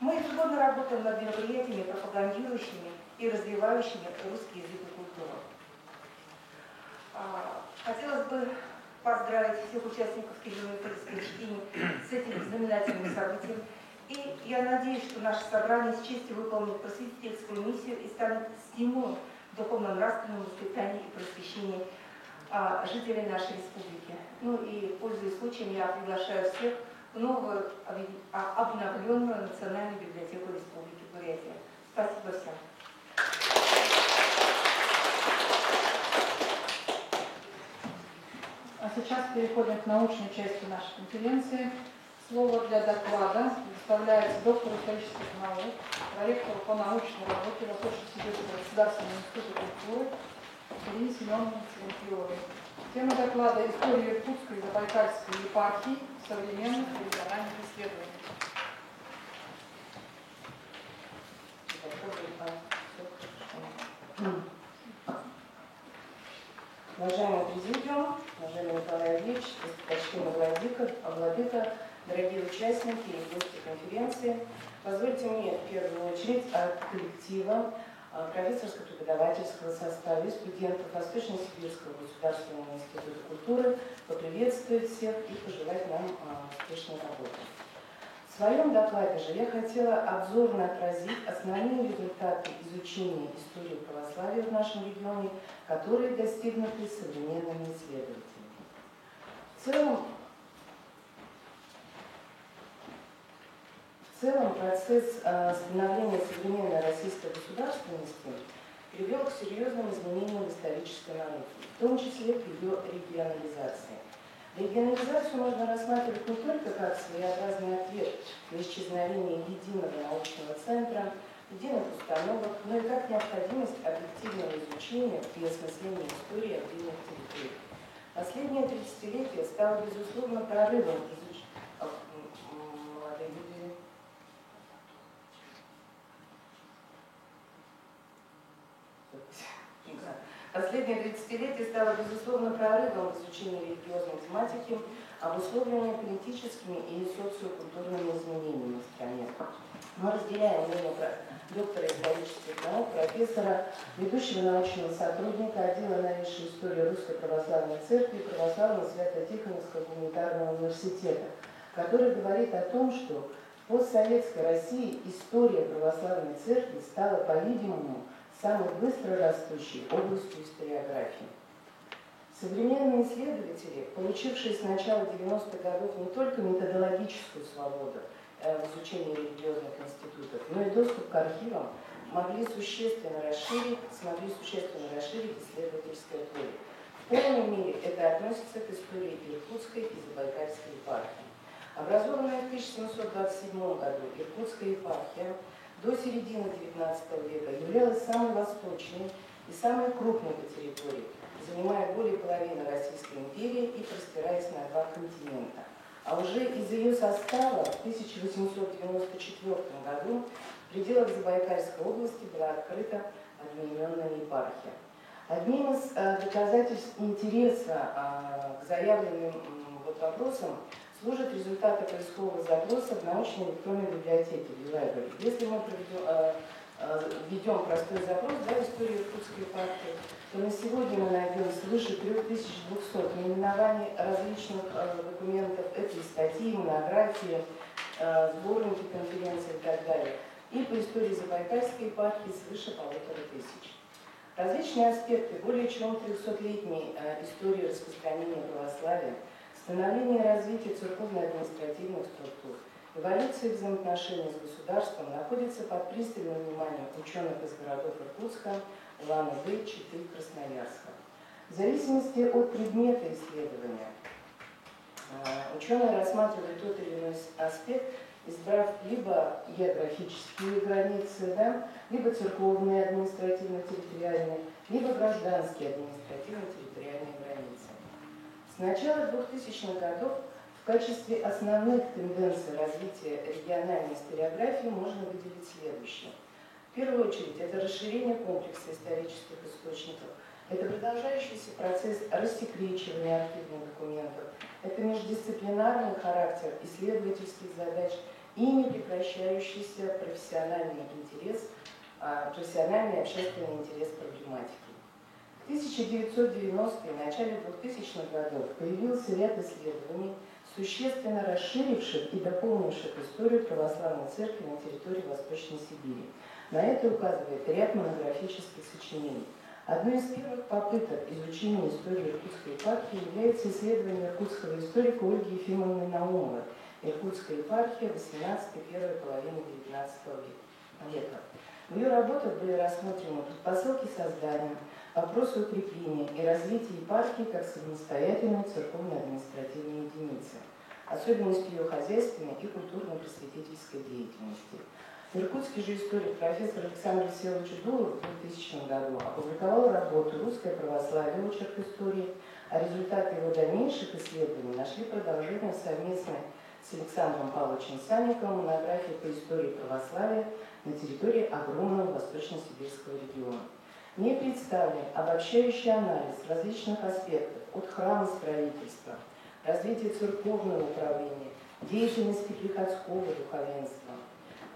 Speaker 6: Мы ежегодно работаем над мероприятиями, пропагандирующими и развивающими русский язык и культуру. Хотелось бы поздравить всех участников Кирилло-Мефодиевских чтений с этим знаменательным событием. И я надеюсь, что наше собрание с честью выполнит просветительскую миссию и станет стимулом к духовно-нравственному воспитанию и просвещению жителей нашей республики. Ну и, пользуясь случаем, я приглашаю всех в новую обновленную Национальную библиотеку Республики Бурятия. Спасибо всем.
Speaker 1: А сейчас переходим к научной части нашей конференции. Слово для доклада предоставляется доктору исторических наук, проректору по научной работе Восточно-Сибирского государственного института культуры Ирине Семеновне Цвинтиловой. Тема доклада – «История Иркутской и Забайкальской епархии в современных региональных исследованиях».
Speaker 6: Уважаемый президиум, уважаемый Николай Ильич, почтенный владыка, дорогие участники и гости конференции, позвольте мне в первую очередь от коллектива профессорско-преподавательского состава и студентов Восточно-Сибирского государственного института культуры поприветствовать всех и пожелать нам успешной работы. В своем докладе же я хотела обзорно отразить основные результаты изучения истории православия в нашем регионе, которые достигнуты современными исследователями. В целом процесс становления современной российской государственности привел к серьезным изменениям в исторической науке, в том числе к ее регионализации. Регионализацию можно рассматривать не только как своеобразный ответ на исчезновение единого научного центра, единых установок, но и как необходимость объективного изучения и осмысления истории отдельных территорий. Последнее тридцатилетие стало, безусловно, прорывом Последнее тридцатилетие стало, безусловно, прорывом в изучении религиозной тематики, обусловленной политическими и социокультурными изменениями в стране. Мы разделяем мнение доктора исторических наук, профессора, ведущего научного сотрудника отдела новейшей истории Русской Православной Церкви и Православного Свято-Тихоновского гуманитарного университета, который говорит о том, что в постсоветской России история Православной Церкви стала, по-видимому, самой быстро растущей областью историографии.
Speaker 7: Современные исследователи, получившие с начала 90-х годов не только методологическую свободу в изучении религиозных институтов, но и доступ к архивам, смогли существенно расширить исследовательское поле. В полной мере это относится к истории Иркутской и Забайкальской епархии. Образованная в 1727 году Иркутская епархия до середины XIX века являлась самой восточной и самой крупной по территории, занимая более половины Российской империи и простираясь на 2 континента. А уже из ее состава в 1894 году в пределах Забайкальской области была открыта одноименная епархия. Одним из доказательств интереса к заявленным вопросам служат результаты поискового запроса в научной электронной библиотеке Library. Если мы введем простой запрос, историю Иркутской епархии, то на сегодня мы найдем свыше 3200 наименований различных документов, это и статьи, и монографии, сборники конференций и так далее. И по истории Забайкальской епархии свыше 1500. Различные аспекты более чем 300-летней истории распространения православия, становления и развития церковно-административных структур, эволюции взаимоотношений с государством находятся под пристальным вниманием ученых из городов Иркутска, Улан-Удэ, Читы и Красноярска. В зависимости от предмета исследования ученые рассматривают тот или иной аспект, избрав либо географические границы, либо церковные административно-территориальные, либо гражданские административно-территориальные границы. С начала 2000-х годов в качестве основных тенденций развития региональной историографии можно выделить следующее. В первую очередь, это расширение комплекса исторических источников, это продолжающийся процесс рассекречивания архивных документов, это междисциплинарный характер исследовательских задач и непрекращающийся профессиональный интерес, профессиональный и общественный интерес к проблематике. В 1990-е и начале 2000-х годов появился ряд исследований, существенно расширивших и дополнивших историю православной церкви на территории Восточной Сибири. На это указывает ряд монографических сочинений. Одной из первых попыток изучения истории Иркутской епархии является исследование иркутского историка Ольги Ефимовны Наумовой «Иркутская епархия, 18-й, первой половины XIX века». В ее работах были рассмотрены предпосылки создания, вопросы укрепления и развития епархии как самостоятельной церковно-административной единицы, особенности ее хозяйственной и культурно-просветительской деятельности. Иркутский же историк профессор Александр Всеволодович Дулов в 2000 году опубликовал работу «Русское православие. Очерк истории», а результаты его дальнейших исследований нашли продолжение в совместной с Александром Павловичем Санниковым монографии по истории православия на территории огромного восточно-сибирского региона. В ней представлен обобщающий анализ различных аспектов от храмостроительства, развития церковного управления, деятельности приходского духовенства,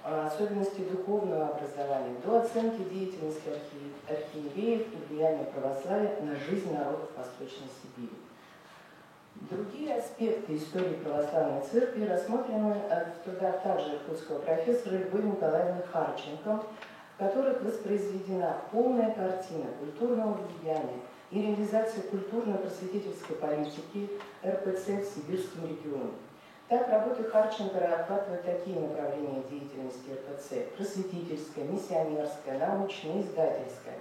Speaker 7: особенности духовного образования, до оценки деятельности архиереев и влияния православия на жизнь народов Восточной Сибири. Другие аспекты истории православной церкви рассмотрены в трудах также иркутского профессора Любовь Николаевны Харченко, в которых воспроизведена полная картина культурного влияния и реализация культурно-просветительской политики РПЦ в Сибирском регионе. Так, работы Харченко охватывают такие направления деятельности РПЦ: просветительская, миссионерская, научная, издательская.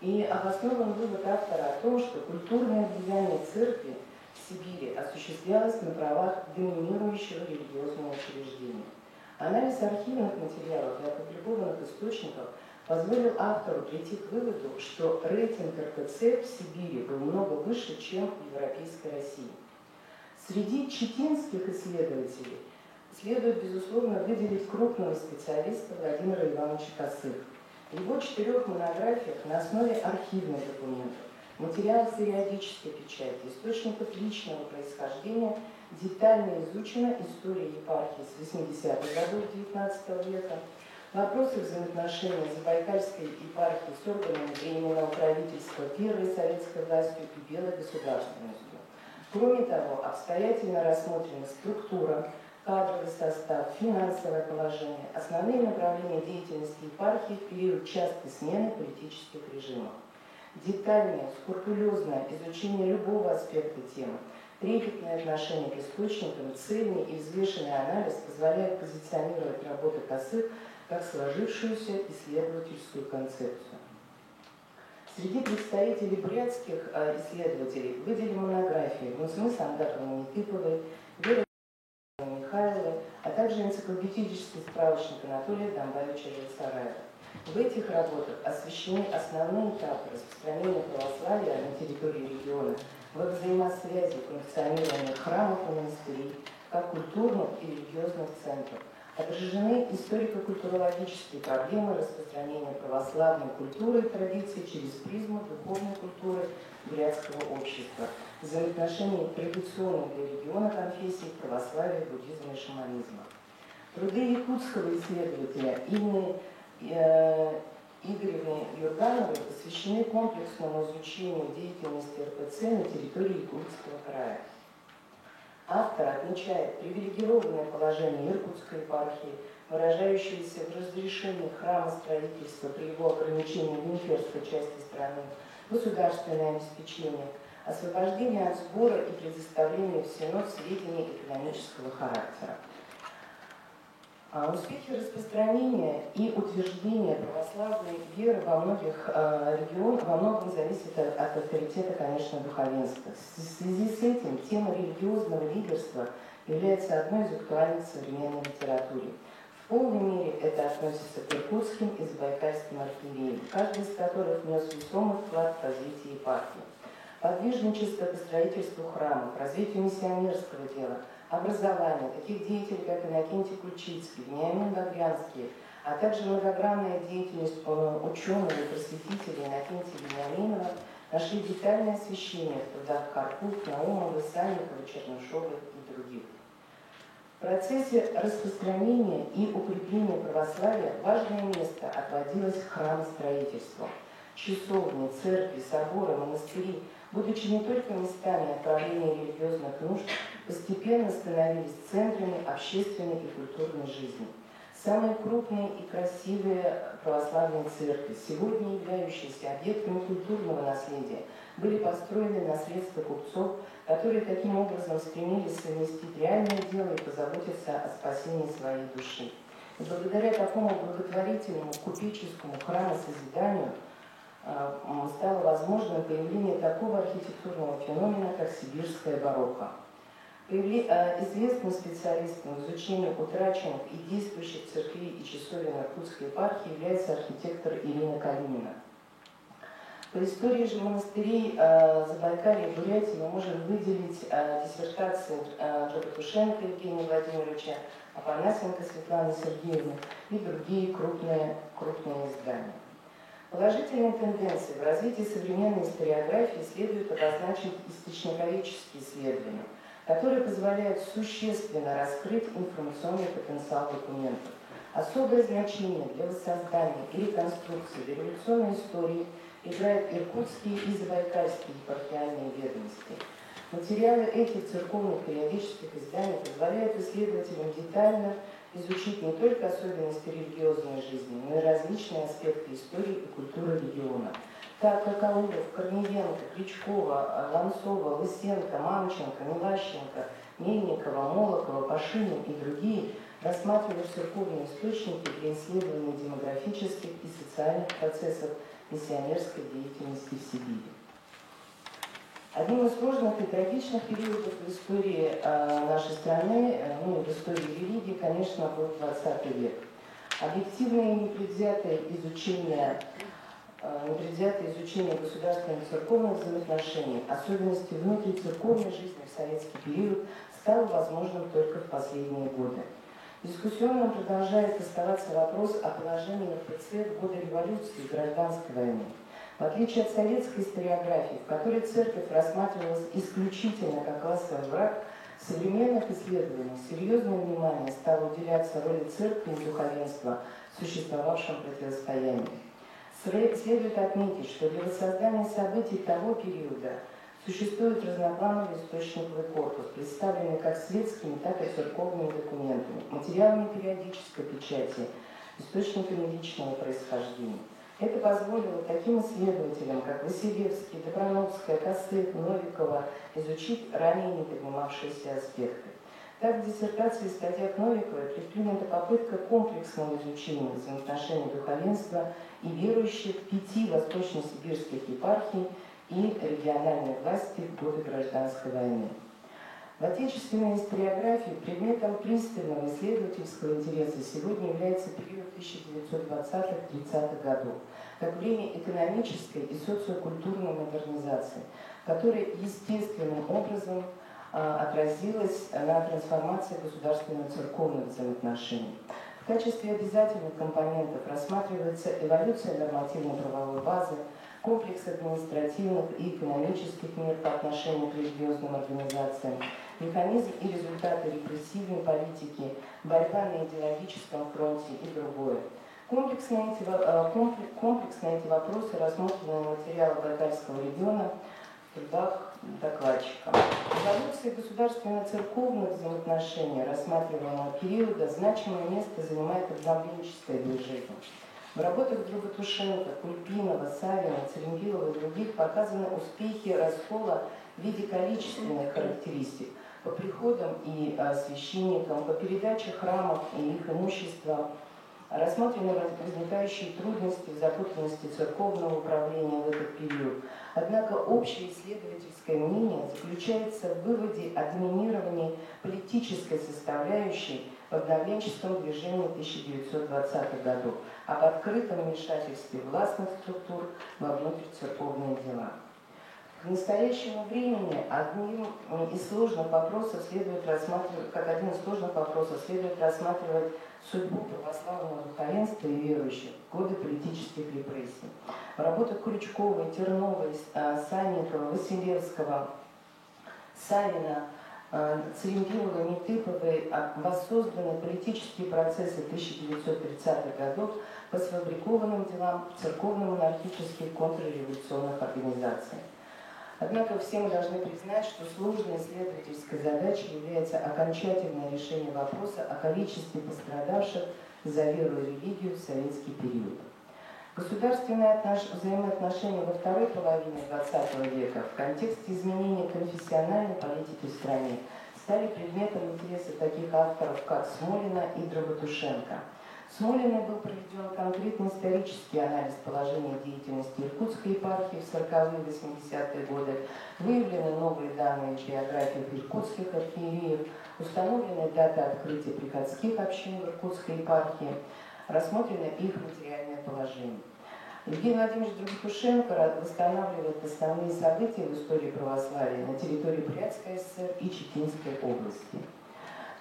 Speaker 7: И обоснован вывод автора о том, что культурное влияние церкви в Сибири осуществлялось на правах доминирующего религиозного учреждения. Анализ архивных материалов и опубликованных источников позволил автору прийти к выводу, что рейтинг РПЦ в Сибири был много выше, чем в Европейской России. Среди читинских исследователей следует, безусловно, выделить крупного специалиста Владимира Ивановича Косых. В его 4 монографиях на основе архивных документов, материалов периодической печати, источников личного происхождения детально изучена история епархии с 80-х годов XIX века, вопросы взаимоотношений Забайкальской епархии с органами временного правительства, первой советской властью и белой государственностью. Кроме того, обстоятельно рассмотрена структура, кадровый состав, финансовое положение, основные направления деятельности епархии в период частой смены политических режимов. детальное, скрупулезное изучение любого аспекта темы, трепетное отношение к источникам, цельный и взвешенный анализ позволяют позиционировать работу КАСЫК как сложившуюся исследовательскую концепцию. Среди представителей бурятских исследователей выделим монографии Мусмы Сандаковны Нетыповой, Веры Михайловой, а также энциклопедический справочник Анатолия Домбаевича Жильсараева. В этих работах освещены основные этапы распространения православия на территории региона, в их взаимосвязи функционирования храмов и монастырей, как культурных и религиозных центров. Отражены историко-культурологические проблемы распространения православной культуры и традиций через призму духовной культуры бурятского общества, взаимоотношения традиционных для региона конфессий православия, буддизма и шаманизма. Труды якутского исследователя Инны Игоревны Юргановой посвящены комплексному изучению деятельности РПЦ на территории Иркутского края. Автор отмечает привилегированное положение Иркутской епархии, выражающееся в разрешении храмостроительства при его ограничении в имперской части страны, государственное обеспечение, освобождение от сбора и предоставление в Синод сведений экономического характера. Успехи распространения и утверждения православной веры во многих регионах во многом зависят от авторитета, конечно, духовенства. В связи с этим тема религиозного лидерства является одной из актуальных в современной литературе. В полной мере это относится к иркутским и забайкальским архиереям, каждый из которых внес весомый вклад в развитие епархии. Подвижничество по строительству храмов, развитию миссионерского дела, образование таких деятелей, как Иннокентий Кульчицкий, Вениамин Багрянский, а также многогранная деятельность ученого и просветителя Иннокентия Вениаминова нашли детальное освещение в трудах Карпук, Наумовой, Санниковой, Чернышовой и других. В процессе распространения и укрепления православия важное место отводилось храмостроительству. Часовни, церкви, соборы, монастыри, будучи не только местами отправления религиозных нужд, постепенно становились центрами общественной и культурной жизни. Самые крупные и красивые православные церкви, сегодня являющиеся объектами культурного наследия, были построены на средства купцов, которые таким образом стремились совместить реальное дело и позаботиться о спасении своей души. И благодаря такому благотворительному купеческому храмосозиданию стало возможным появление такого архитектурного феномена, как сибирская барокко. Известным специалистом в изучении утраченных и действующих церквей и часовен Иркутской епархии является архитектор Ирина Калинина. По истории же монастырей Забайкалья и Бурятии мы можем выделить диссертации Джабатушенко Евгения Владимировича, Афанасенко Светланы Сергеевны и другие крупные издания. Положительные тенденции в развитии современной историографии следует обозначить источниковедческие исследования, которые позволяют существенно раскрыть информационный потенциал документов. Особое значение для воссоздания и реконструкции революционной истории играют иркутские и забайкальские епархиальные ведомости. Материалы этих церковных периодических изданий позволяют исследователям детально изучить не только особенности религиозной жизни, но и различные аспекты истории и культуры региона. Так как Аулов, Корниенко, Кричкова, Ланцова, Лысенко, Мамченко, Милащенко, Мельникова, Молокова, Пашинин и другие рассматривают церковные источники для исследования демографических и социальных процессов миссионерской деятельности в Сибири. Одним из сложных и трагичных периодов в истории нашей страны, ну и в истории религии, конечно, был 20 век. Объективное и непредвзятое изучение государственных и церковных взаимоотношений, особенности внутрицерковной жизни в советский период, стало возможным только в последние годы. Дискуссионным продолжает оставаться вопрос о положении РПЦ в годы революции и гражданской войны. В отличие от советской историографии, в которой церковь рассматривалась исключительно как классовый враг, в современных исследованиях серьезное внимание стало уделяться роли церкви и духовенства в существовавшем противостоянии. Следует отметить, что для воссоздания событий того периода существует разноплановый источниковый корпус, представленный как светскими, так и церковными документами, материалами периодической печати, источниками личного происхождения. Это позволило таким исследователям, как Василевский, Доброновская, Костык, Новикова, изучить ранее не поднимавшиеся аспекты. Так, в диссертации и статьях Новиковой предпринята попытка комплексного изучения взаимоотношений духовенства и верующих 5 восточно-сибирских епархий и региональной власти в годы Гражданской войны. В отечественной историографии предметом пристального исследовательского интереса сегодня является период 1920-30-х годов, как время экономической и социокультурной модернизации, которая естественным образом отразилась на трансформации государственно-церковных взаимоотношений. В качестве обязательных компонентов рассматривается эволюция нормативно-правовой базы, комплекс административных и экономических мер по отношению к религиозным организациям, механизм и результаты репрессивной политики, борьба на идеологическом фронте и другое. Комплексно эти вопросы рассмотрены в материалах Байкальского региона в трудах докладчика. Эволюция государственно-церковных взаимоотношений рассматриваемого периода значимое место занимает обновленческое движение. В работах Дроботушенко, Кульпинова, Савина, Церембилова и других показаны успехи раскола в виде количественных характеристик по приходам и священникам, по передаче храмов и их имущества, рассмотрены возникающие трудности в запутанности церковного управления в этот период. Однако общее исследовательское мнение заключается в выводе о доминировании политической составляющей в обновленческом движении 1920-х годов, об открытом вмешательстве властных структур во внутрицерковные дела. К настоящему времени как один из сложных вопросов следует рассматривать судьбу православного духовенства и верующих в годы политических репрессий. В работах Крючковой, Терновой, Санникова, Василевского, Савина, Церембилова, Нетыповой воссозданы политические процессы 1930-х годов по сфабрикованным делам церковно-монархических контрреволюционных организаций. Однако все мы должны признать, что сложной исследовательской задачей является окончательное решение вопроса о количестве пострадавших за веру и религию в советский период. Государственные взаимоотношения во второй половине XX века в контексте изменения конфессиональной политики в стране стали предметом интереса таких авторов, как Смолина и Дроботушенко. Смолиной был проведен конкретный исторический анализ положения деятельности Иркутской епархии в 40-е и 80-е годы, выявлены новые данные в биографиях иркутских архиереев, установлены даты открытия приходских общин в Иркутской епархии, рассмотрено их материальное положение. Евгений Владимирович Дроботушенко восстанавливает основные события в истории православия на территории Бурятской ССР и Читинской области.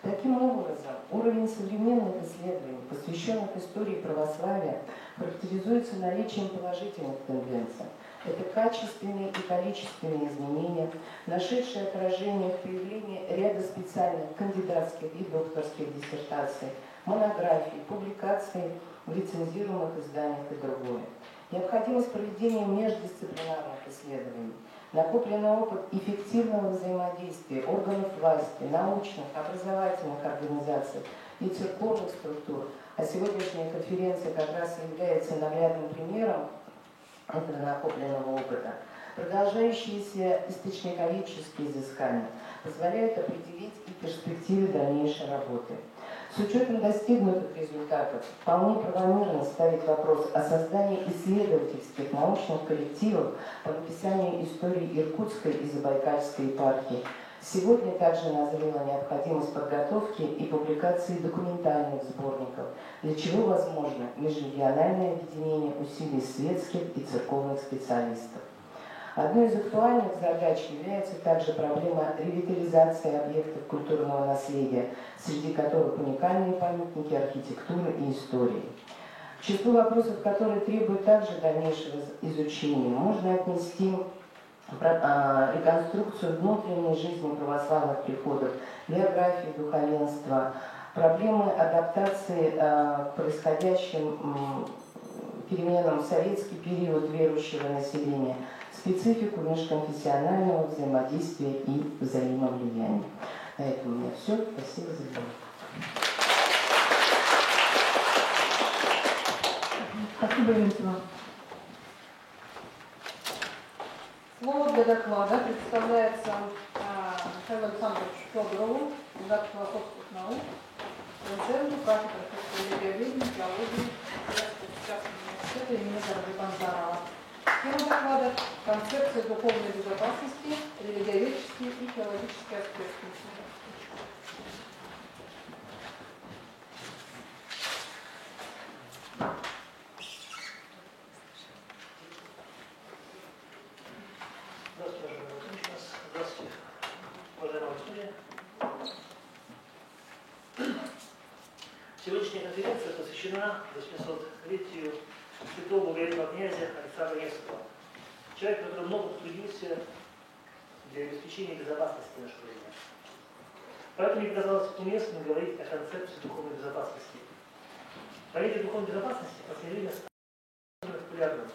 Speaker 7: Таким образом, уровень современных исследований, посвященных истории православия, характеризуется наличием положительных тенденций. Это качественные и количественные изменения, нашедшие отражение в появлении ряда специальных кандидатских и докторских диссертаций, монографий, публикаций в лицензируемых изданиях и другое. Необходимость проведения междисциплинарных исследований, накопленный опыт эффективного взаимодействия органов власти, научных, образовательных организаций и церковных структур, а сегодняшняя конференция как раз является наглядным примером этого накопленного опыта, продолжающиеся источниковедческие изыскания позволяют определить и перспективы дальнейшей работы. С учетом достигнутых результатов вполне правомерно ставить вопрос о создании исследовательских научных коллективов по написанию истории Иркутской и Забайкальской епархии. Сегодня также назрела необходимость подготовки и публикации документальных сборников, для чего возможно межрегиональное объединение усилий светских и церковных специалистов. Одной из актуальных задач является также проблема ревитализации объектов культурного наследия, среди которых уникальные памятники архитектуры и истории. К числу вопросов, которые требуют также дальнейшего изучения, можно отнести реконструкцию внутренней жизни православных приходов, биографии духовенства, проблемы адаптации к происходящим переменам в советский период верующего населения, специфику межконфессионального взаимодействия и взаимовлияния. На этом у меня все. Спасибо за внимание.
Speaker 8: Спасибо, Елена.
Speaker 1: Слово для доклада представляется Михаилу Александровичу Федорову, кандидату философских наук, доценту кафедры религиоведения, теологии Частного университета имени Дороги Банзарова. Тема доклада – концепция духовной безопасности, религиоведческие и теологические аспекты.
Speaker 8: Здравствуйте, уважаемая аудитория. Сегодняшняя конференция посвящена 800-летию святого благоверного князя Александра Невского. Человек, который много потрудился для обеспечения безопасности нашего времени. Поэтому мне казалось уместным говорить о концепции духовной безопасности. Понятие духовной безопасности в последнее время стало популярным.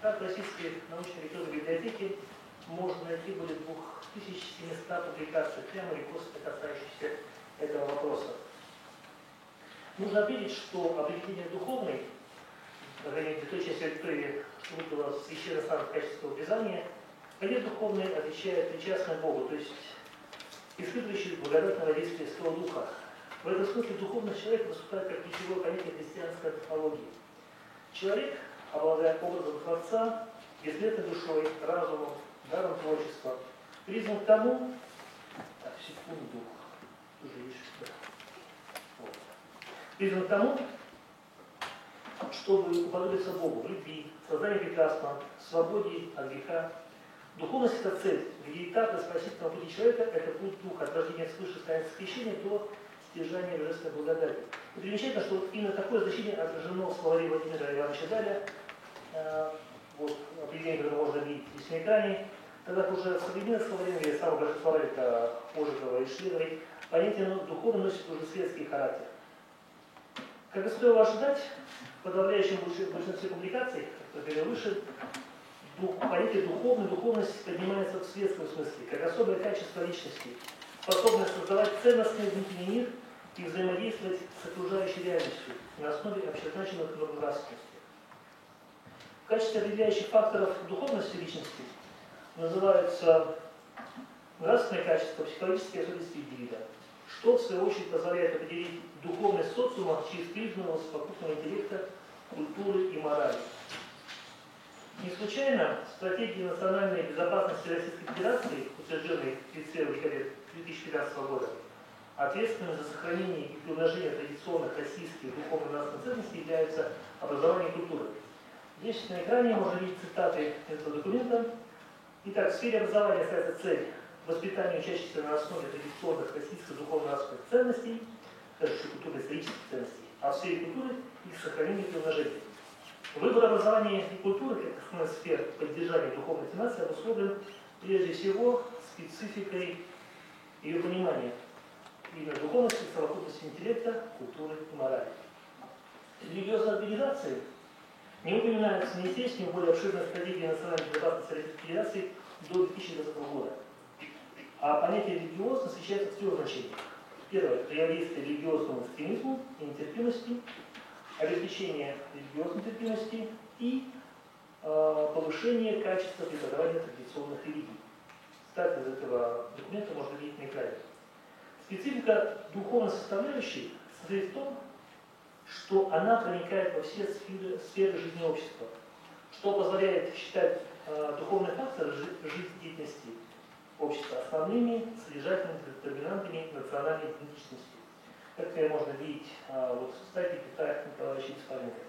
Speaker 8: Так, в Российской научно-электронной библиотеке можно найти более 2700 публикаций, прямо или косвенно касающихся этого вопроса. Нужно отметить, что определение духовной, по крайней мере, для той части аудитории, что выбрала священное сан в качестве указания, понятие духовное отвечает причастным Богу, то есть испытывающий благодатное воздействие Святого Духа. В этом смысле духовность человека выступает как ключевое понятие христианской антропологии. Человек, обладая образом Творца, безмерной душой, разумом, даром творчества, призван к тому, секунду, уже есть что-то. Вот. Призван к тому, чтобы уподобиться Богу в любви, в создании прекрасного, в свободе от греха. Духовность – это цель, где этап спасительного пути человека – это путь духа, от рождения свыше станет крещения до стяжания божественной благодати. И примечательно, что вот именно такое значение отражено в словаре Владимира Ивановича Даля, вот определение, которое можно видеть здесь на экране, тогда уже в современных словарях, или самый большой словарь, это Ожегова и Шлеровой, понятие духовно носит уже светский характер. Как и стоило ожидать, в подавляющем большинстве публикаций, как я говорил выше, понятие духовность поднимается в светском смысле, как особое качество личности, способность создавать ценностный внутренний мир и взаимодействовать с окружающей реальностью на основе общезначимых норм нравственности. В качестве определяющих факторов духовности личности называются нравственные качества, психологические особенности индивида, что в свою очередь позволяет определить духовность социума через призму совокупного интеллекта, культуры и морали. Не случайно в стратегии национальной безопасности Российской Федерации, утвержденной 31 декабря 2015 года, ответственными за сохранение и приумножение традиционных российских духовно-нравственных ценностей являются образование и культура. Здесь на экране можно видеть цитаты этого документа. Итак, в сфере образования ставится цель воспитания учащихся на основе традиционных российских духовно-нравственных ценностей, даже культурно-исторических ценностей, а в сфере культуры их сохранение и приумножение. Выбор образования и культуры как основной сфер поддержания духовной нации обусловлен прежде всего спецификой ее понимания именно духовности, совокупности интеллекта, культуры и морали. Религиозные организации не упоминаются ни здесь, ни в более обширной стратегии национальной безопасности Российской Федерации до 2020 года. А понятие религиозно встречается в трех значениях. Первое – противодействие религиозному экстремизму и нетерпимости, обеспечение религиозной терпимости и повышение качества преподавания традиционных религий. Кстати, из этого документа можно видеть на экране. Специфика духовной составляющей состоит в том, что она проникает во все сферы жизни общества, что позволяет считать духовные факторы жизнедеятельности общества основными содержательными детерминантами национальной идентичности. Как можно видеть вот в статье Петра Николаевича Испаренко.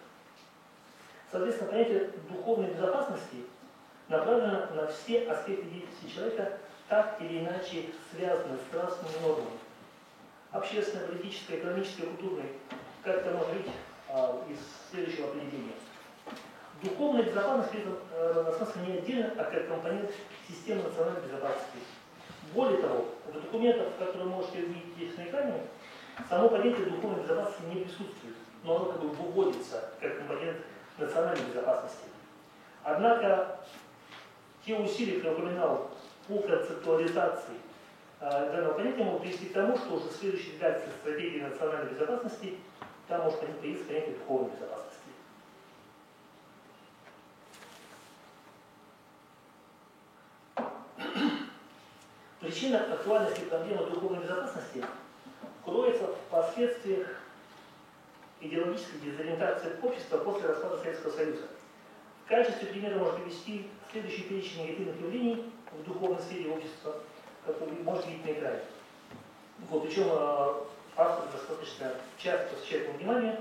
Speaker 8: Соответственно, понятие духовной безопасности направлено на все аспекты деятельности человека, так или иначе связаны с нравственными нормами. Общественное, политическое, экономическое, культурное, как это можно видеть из следующего определения. Духовная безопасность при этом рассматривается не отдельно, а как компонент системы национальной безопасности. Более того, в документах, которые вы можете увидеть здесь на экране, само понятие духовной безопасности не присутствует, но оно как бы выводится как компонент национальной безопасности. Однако те усилия, которые я упоминал по концептуализации данного понятия, могут привести к тому, что уже в следующей редакции стратегии национальной безопасности там может появиться понятие духовной безопасности. Причина актуальности проблемы духовной безопасности кроется в последствиях идеологической дезориентации общества после распада Советского Союза. В качестве примера можно привести следующий перечень негативных явлений в духовной сфере общества, который может видеть на экране. Вот, причем автор достаточно часто посвящает ему внимание.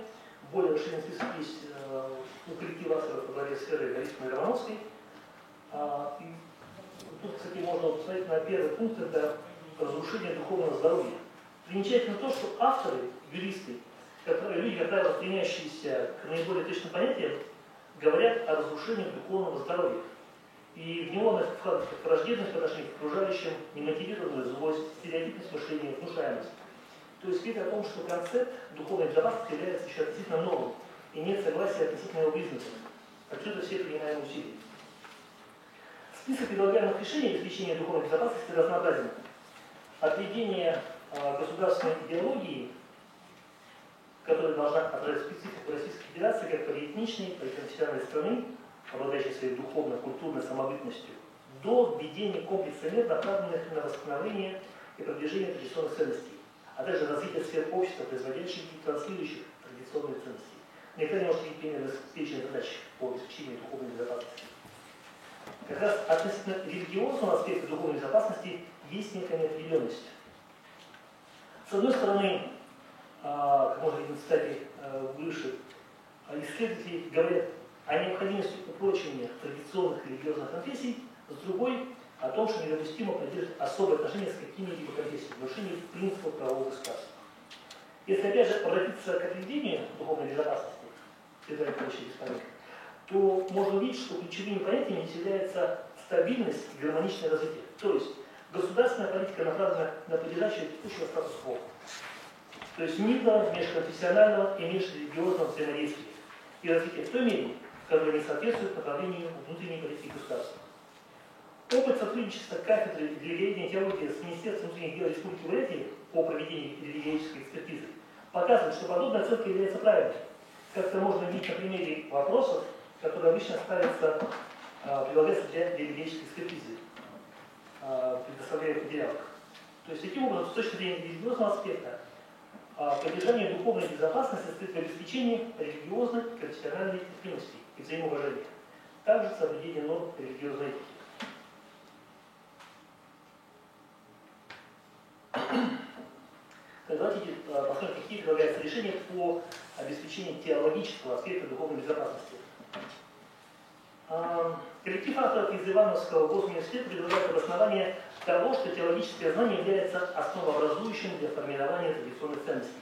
Speaker 8: Более расширенный список есть у коллектива авторов во главе с Верой Борисовной Романовской. Тут, кстати, можно посмотреть на первый пункт, это разрушение духовного здоровья. Примечательно то, что авторы, юристы, люди, как правило, стремящиеся к наиболее точным понятиям, говорят о разрушении духовного здоровья. И в него она вкладывает как враждебность по отношению к окружающим, немотивированную злость, стереотипность мышления, внушаемость. То есть говорит о том, что концепт духовной безопасности является еще относительно новым, и нет согласия относительно его признаков. Отсюда все принимаемые усилия. Список предлагаемых решений обеспечения духовной безопасности разнообразен. От введения государственной идеологии, которая должна отражать специфику Российской Федерации как полиэтничной, поликонфессиональной страны, обладающей своей духовно-культурной самобытностью, до введения комплекса мер, направленных на восстановление и продвижение традиционных ценностей, а также развитие сфер общества, производящих и транслирующих традиционные ценности. На экране можете видеть примерно перечень задач по обеспечению духовной безопасности. Как раз относительно религиозного аспекта духовной безопасности есть некая неопределенность. С одной стороны, как можно видеть, кстати, выше, исследователи говорят о необходимости упрочения традиционных религиозных конфессий, с другой – о том, что недопустимо поддерживать особые отношения с какими-либо конфессиями, нарушение принципов правового государства. Если опять же обратиться к определению духовной безопасности, то можно увидеть, что ключевыми понятиями здесь является стабильность и гармоничное развитие. То есть государственная политика направлена на поддержание текущего статус-кво. То есть мирного, межконфессионального и межрелигиозного взаимодействия и развития в той мере, которая не соответствует направлению внутренней политики государства. Опыт сотрудничества кафедры религиозной теологии с Министерством внутренних дел Республики Бурятия по проведению религиозной экспертизы показывает, что подобная оценка является правильной. Как это можно видеть на примере вопросов, которые обычно ставятся, предлагаются для религиозной экспертизы, предоставляя материалах. То есть, таким образом, с точки зрения религиозного аспекта, поддержание духовной безопасности состоит в обеспечении религиозной и конфессиональной терпимости и взаимоуважения, также соблюдение норм религиозной этики. Давайте посмотрим, какие предлагаются решения по обеспечению теологического аспекта духовной безопасности. Коллектив авторов из Ивановского госуниверситета предлагает обоснование того, что теологическое знание является основообразующим для формирования традиционных ценностей,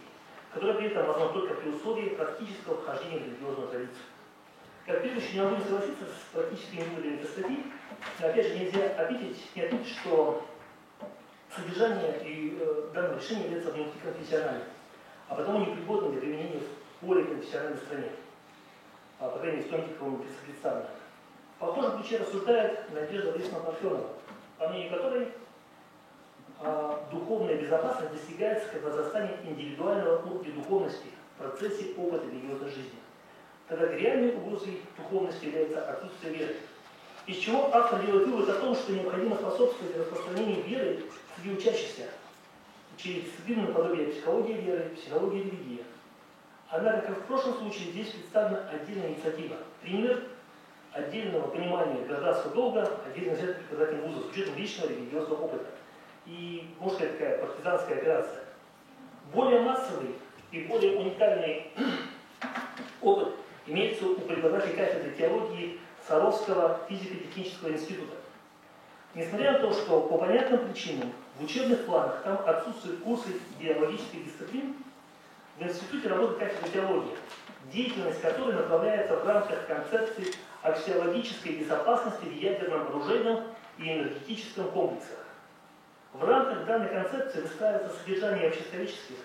Speaker 8: которое при этом возможно только при условии практического вхождения в религиозную традицию. Как предыдущий, не могу не согласиться с практическими выводами этой статьи, но опять же нельзя не отметить, что содержание и данного решения является внутриконфессиональным, а потому непригодным для применения в поликонфессиональной стране, по крайней мере в том, как он представлено. В похожем ключе рассуждает Надежда Борисовна Парфенова, по мнению которой духовная безопасность достигается как возрастание индивидуального уровня духовности в процессе опыта религиозной жизни, тогда реальной угрозой духовности является отсутствие веры. Из чего автор делает вывод о том, что необходимо способствовать распространению веры среди учащихся через дисциплину наподобие психологии веры, психологии религии. Однако, как в прошлом случае, здесь представлена отдельная инициатива. Пример отдельного понимания гражданского долга, отдельно взятых преподавателей вузов с учетом личного религиозного опыта. И, можно сказать, такая партизанская операция. Более массовый и более уникальный опыт имеется у преподавателей кафедры теологии Саровского физико-технического института. Несмотря на то, что по понятным причинам в учебных планах там отсутствуют курсы биологических дисциплин, в институте работает кафедра теологии, деятельность которой направляется в рамках концепции аксиологической безопасности в ядерном, оружейном и энергетическом комплексах. В рамках данной концепции выстраивается содержание общеисторических,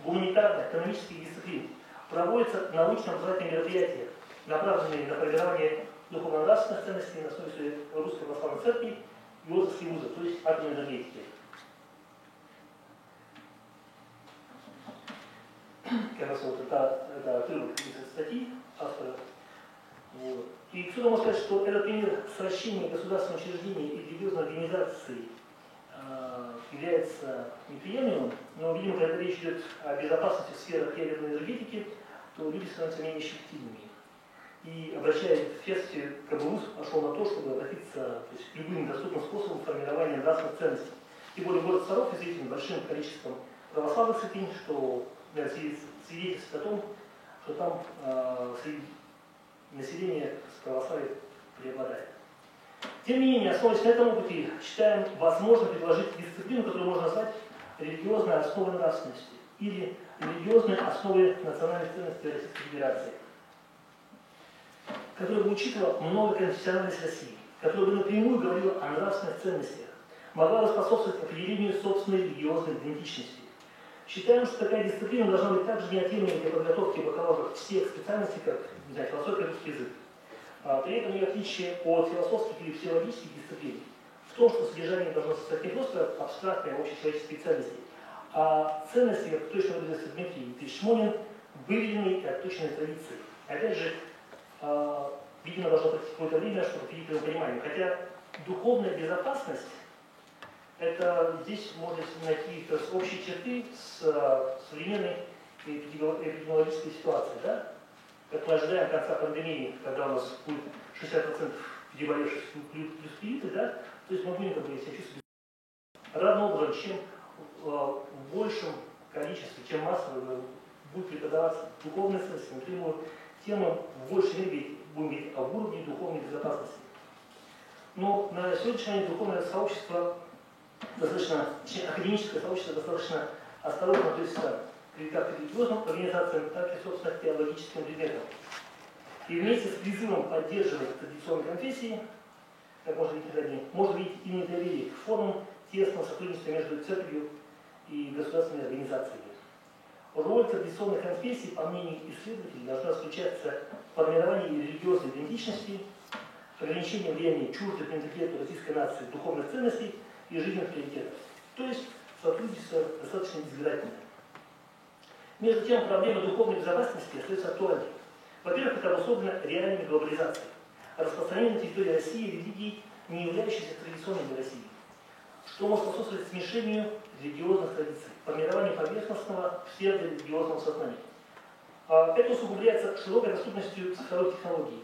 Speaker 8: гуманитарных, экономических дисциплин, проводятся научно-образовательные мероприятия, направленные на формирование духовно-нравственных ценностей на основе Русской Православной Церкви и отрасли вуза, то есть атомной энергетики. Как раз вот это отрывок из статьи автора. Вот. И кто-то может сказать, что это пример сращения государственного учреждения и религиозной организации является неприемлемым, но, видимо, когда речь идет о безопасности в сферах ядерной энергетики, то люди становятся менее щепетильными. И обращаясь к экспертности, КБУ пошел на то, чтобы обратиться любым доступным способом формирования нравственных ценностей. Тем более город Саров известен большим количеством православных святынь, что свидетельствует о том, что там среди населения православие преобладает. Тем не менее, основываясь на этом опыте, считаем возможно предложить дисциплину, которую можно назвать религиозной основой нравственности или религиозной основой национальной ценности Российской Федерации, которая бы учитывала многоконфессиональность России, которая бы напрямую говорила о нравственных ценностях, могла бы способствовать определению собственной религиозной идентичности. Считаем, что такая дисциплина должна быть также неотъемлемой для подготовки бакалавров всех специальностей, как философия и русский язык. При этом ее отличие от философских или психологических дисциплин в том, что содержание должно состоять не просто абстрактной общечеловеческой ценности, а ценности, как точно выразился Дмитрий Дмитриевич Шмонин, выведенной и отточенной традицией. Опять же, видимо, должно пройти какое-то время, чтобы прийти к этому пониманию. Хотя духовная безопасность, это здесь можно найти общие черты с современной эпидемиологической ситуацией. Да? Как мы ожидаем конца пандемии, когда у нас будет 60% переболевших плюс привиты, да? То есть мы будем себя чувствовать равным образом, чем в большем количестве, чем массово будет преподаваться духовная ценность, например, тема в большей мере будем говорить об уровне духовной безопасности. Но на сегодняшний момент духовное сообщество достаточно, академическое сообщество достаточно осторожно относится как к религиозным организациям, так и, собственно, к теологическим предметам. И вместе с призывом поддерживать традиционные конфессии, как можно видеть ранее, можно видеть и недоверие к формам тесного сотрудничества между церковью и государственными организациями. Роль традиционных конфессий, по мнению исследователей, должна заключаться в формировании религиозной идентичности, ограничении влияния чуждых менталитету российской нации духовных ценностей и жизненных приоритетов. То есть сотрудничество достаточно избирательное. Между тем, проблема духовной безопасности остается актуальной. Во-первых, это обусловлено реальной глобализацией, распространением на территории России религий, не являющихся традиционными в России, что может способствовать смешению религиозных традиций, формированию поверхностного псевдорелигиозного сознания. Это усугубляется широкой доступностью цифровых технологий.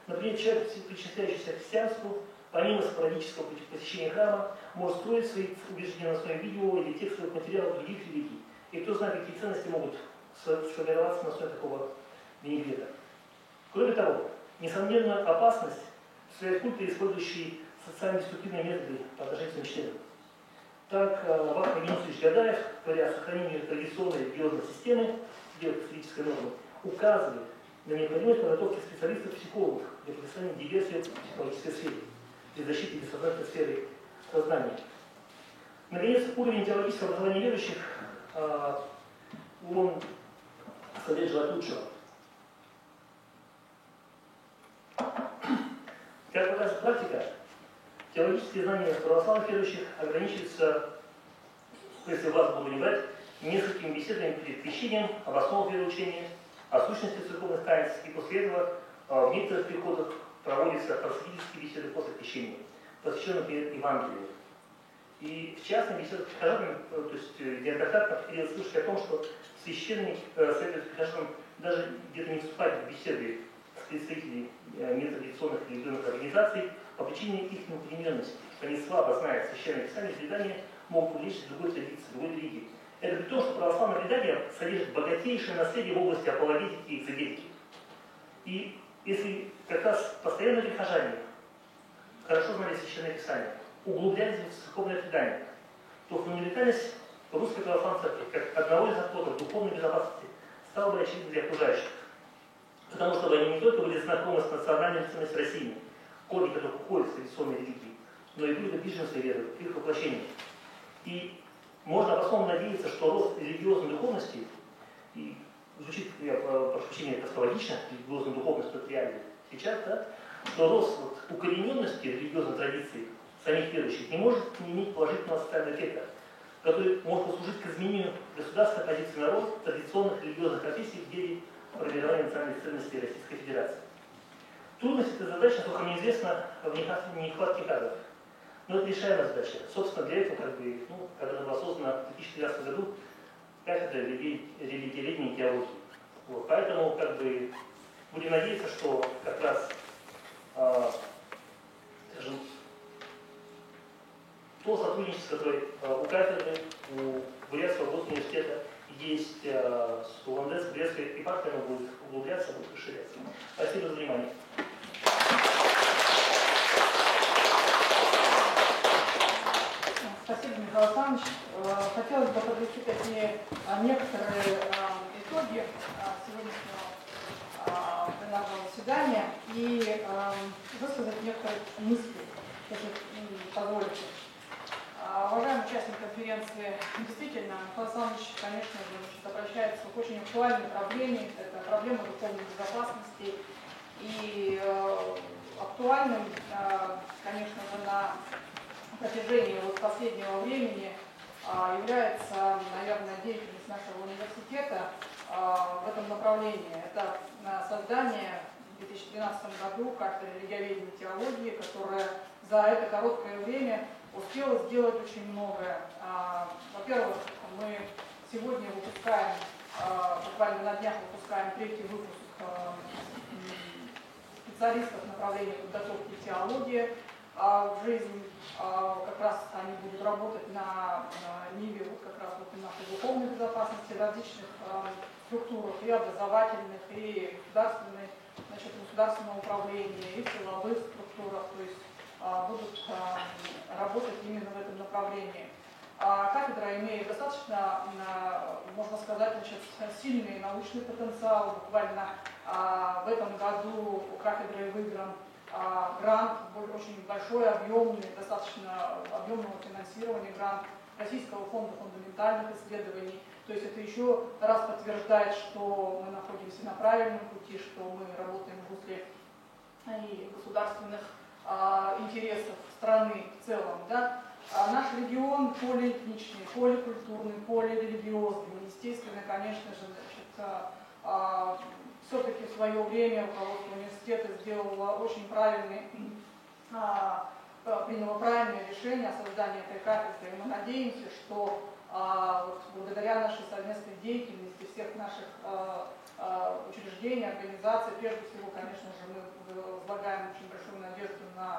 Speaker 8: Например, человек, причисляющийся к христианству, помимо спорадического посещения храма, может строить свои убеждения на основе видео или текстовых материалов других религий. И кто знает, какие ценности могут сформироваться на основе такого винегрета. Кроме того, несомненную опасность представляют культы, использующие социально-деструктивные методы по отношению к членам. Так, Вахтанг Юнусович Гадаев, говоря о сохранении традиционной религиозной системы, геополитической нормы, указывает на необходимость подготовки специалистов-психологов для противостояния диверсии в психологической сфере, для защиты бессознательной сферы сознания. Наконец, уровень теологического образования верующих он оставляет желать лучшего. Как показывает практика, теологические знания православных верующих ограничиваются, если вас буду не брать, несколькими беседами перед крещением об основах вероучения, о сущности церковных таинств, и после этого в некоторых приходах проводятся просветительские беседы после крещения, посвященные Евангелию. И в частных беседах с прихожанами, то есть неоднократно приходилось слышать о том, что священник советует прихожанам даже где-то не вступать в беседы с представителями нетрадиционных религиозных организаций по причине их неукорененности, что они слабо знают священное писание, предания могут увлечься другой традиции, другой религии. Это при том, что православное предание содержит богатейшее наследие в области апологетики и экзегетики. И если как раз постоянно прихожане хорошо знали священное писание, углублялись в церковное предание, то фундаментальность русской православной церкви, как одного из законов духовной безопасности, стала бы очевидна для окружающих. Потому что они не только были знакомы с национальными ценностями России, корни которых уходят в традиционные религии, но и были ближними своей веры, их воплощением. И можно обоснованно надеяться, что рост религиозной духовности, и звучит, я прошу прощения, это логично, религиозная духовность в реалии сейчас, да, что рост укорененности религиозной традиции самих верующих не может не иметь положительного социального эффекта, который может послужить к изменению государственной позиции народа, традиционных религиозных конфессий в деле формирования национальных ценностей Российской Федерации. Трудность этой задачи, насколько мне известно, в нехватке кадров. Но это решаемая задача. Собственно, для этого, когда была создана в 2013 году кафедра религиоведения и теологии. Вот. Поэтому, будем надеяться, что как раз, скажем, то сотрудничество, которое у кафедры, у Бурятского госуниверситета есть с Улан-Удэ-Бурятской епархией, оно будет углубляться, будет расширяться. Спасибо за внимание.
Speaker 1: Спасибо, Михаил Александрович. Хотелось бы подвести такие некоторые итоги сегодняшнего пленарного заседания и высказать некоторые мысли, если позволите. Уважаемые участники конференции, действительно, Михаил Александрович, конечно же, обращается к очень актуальной проблеме, это проблема духовной безопасности, и актуальным, конечно же, на протяжении последнего времени является, наверное, деятельность нашего университета в этом направлении. Это создание в 2012 году кафедры религиоведения и теологии, которая за это короткое время успела сделать очень многое. Во-первых, мы сегодня выпускаем, буквально на днях выпускаем третий выпуск специалистов направления подготовки теологии в жизнь. Как раз они будут работать на ниве нашей духовной безопасности в различных структурах, и образовательных, и государственного управления, и в силовых структурах, то есть будут работать именно в этом направлении. Кафедра имеет достаточно, можно сказать, сильный научный потенциал. Буквально в этом году у кафедры выигран грант, очень большой, объемный, достаточно объемного финансирования, грант Российского фонда фундаментальных исследований. То есть это еще раз подтверждает, что мы находимся на правильном пути, что мы работаем в русле и государственных интересов страны в целом. Да? Наш регион полиэтничный, поликультурный, полирелигиозный. Естественно, конечно же, все-таки в свое время руководство университета сделало очень приняло правильное решение о создании этой кафедры. И мы надеемся, что благодаря нашей совместной деятельности всех наших учреждений, организаций, прежде всего, конечно же, мы возлагаем очень большую надежду на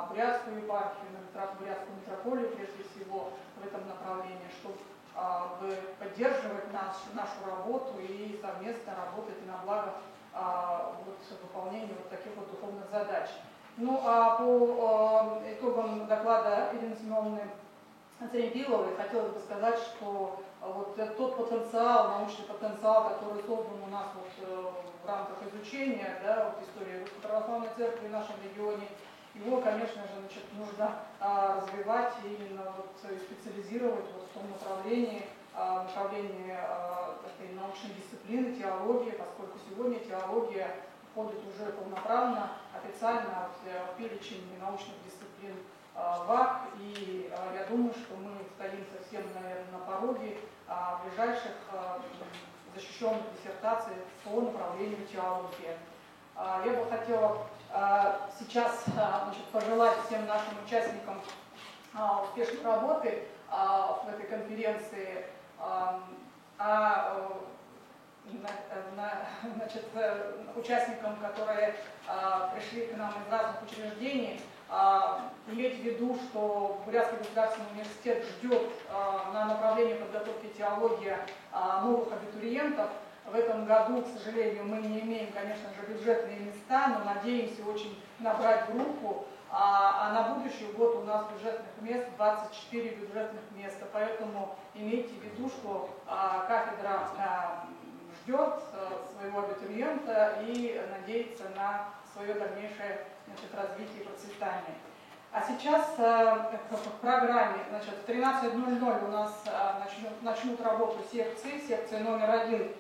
Speaker 1: Бурятскую епархию, на Бурятскую митрополию, прежде всего, в этом направлении, чтобы поддерживать нашу работу и совместно работать на благо выполнения таких духовных задач. Ну а по итогам доклада Ирины Семеновны Церепиловой хотелось бы сказать, что тот потенциал, научный потенциал, который создан у нас в рамках изучения истории Русской Православной Церкви в нашем регионе, его, конечно же, нужно развивать и именно специализировать в том направлении этой научной дисциплины, теологии, поскольку сегодня теология входит уже полноправно, официально в перечень научных дисциплин ВАК, и я думаю, что мы стоим совсем, наверное, на пороге ближайших защищенных диссертаций по направлению теологии. Я бы хотела сейчас пожелать всем нашим участникам успешной работы в этой конференции, участникам, которые пришли к нам из разных учреждений, иметь в виду, что Бурятский государственный университет ждет на направлении подготовки теологии новых абитуриентов. В этом году, к сожалению, мы не имеем, конечно же, бюджетные места, но надеемся очень набрать группу. А на будущий год у нас бюджетных мест 24 бюджетных места. Поэтому имейте в виду, что кафедра ждет своего абитуриента и надеется на свое дальнейшее развитие и процветание. А сейчас в программе в 13:00 у нас начнут работу секции. Секция номер 1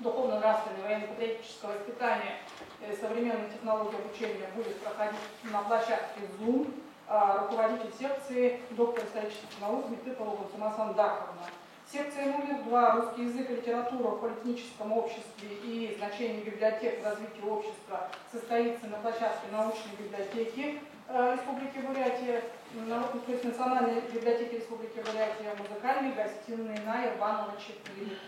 Speaker 1: духовно-нравственного и военно-патриотического воспитания и современной технологии обучения будет проходить на площадке Zoom. Руководитель секции, доктор исторических наук Митыпова Гульсумасан Дарховна. Секция номер 2 «Русский язык и литература в политическом обществе и значение библиотек в развитии общества» состоится на площадке научной библиотеки Республики Бурятия, то есть Национальной библиотеки Республики Бурятия, музыкальной гостиной на Ирбанова 4.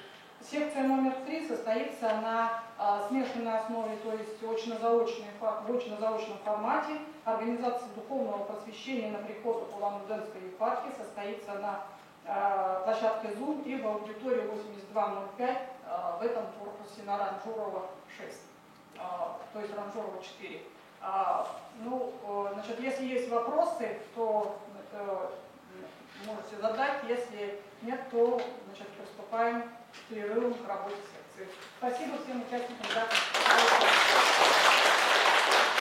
Speaker 1: Секция номер 3 состоится на смешанной основе, то есть в очно-заочном формате. Организация духовного просвещения на приходах Улан-Удэнской епархии состоится на площадке Zoom и в аудитории 8205 в этом корпусе на Ранжурова 6, то есть Ранжурова 4. Значит, если есть вопросы, то можете задать, если нет, то значит, приступаем к перерыву к работе секции. Спасибо всем участникам.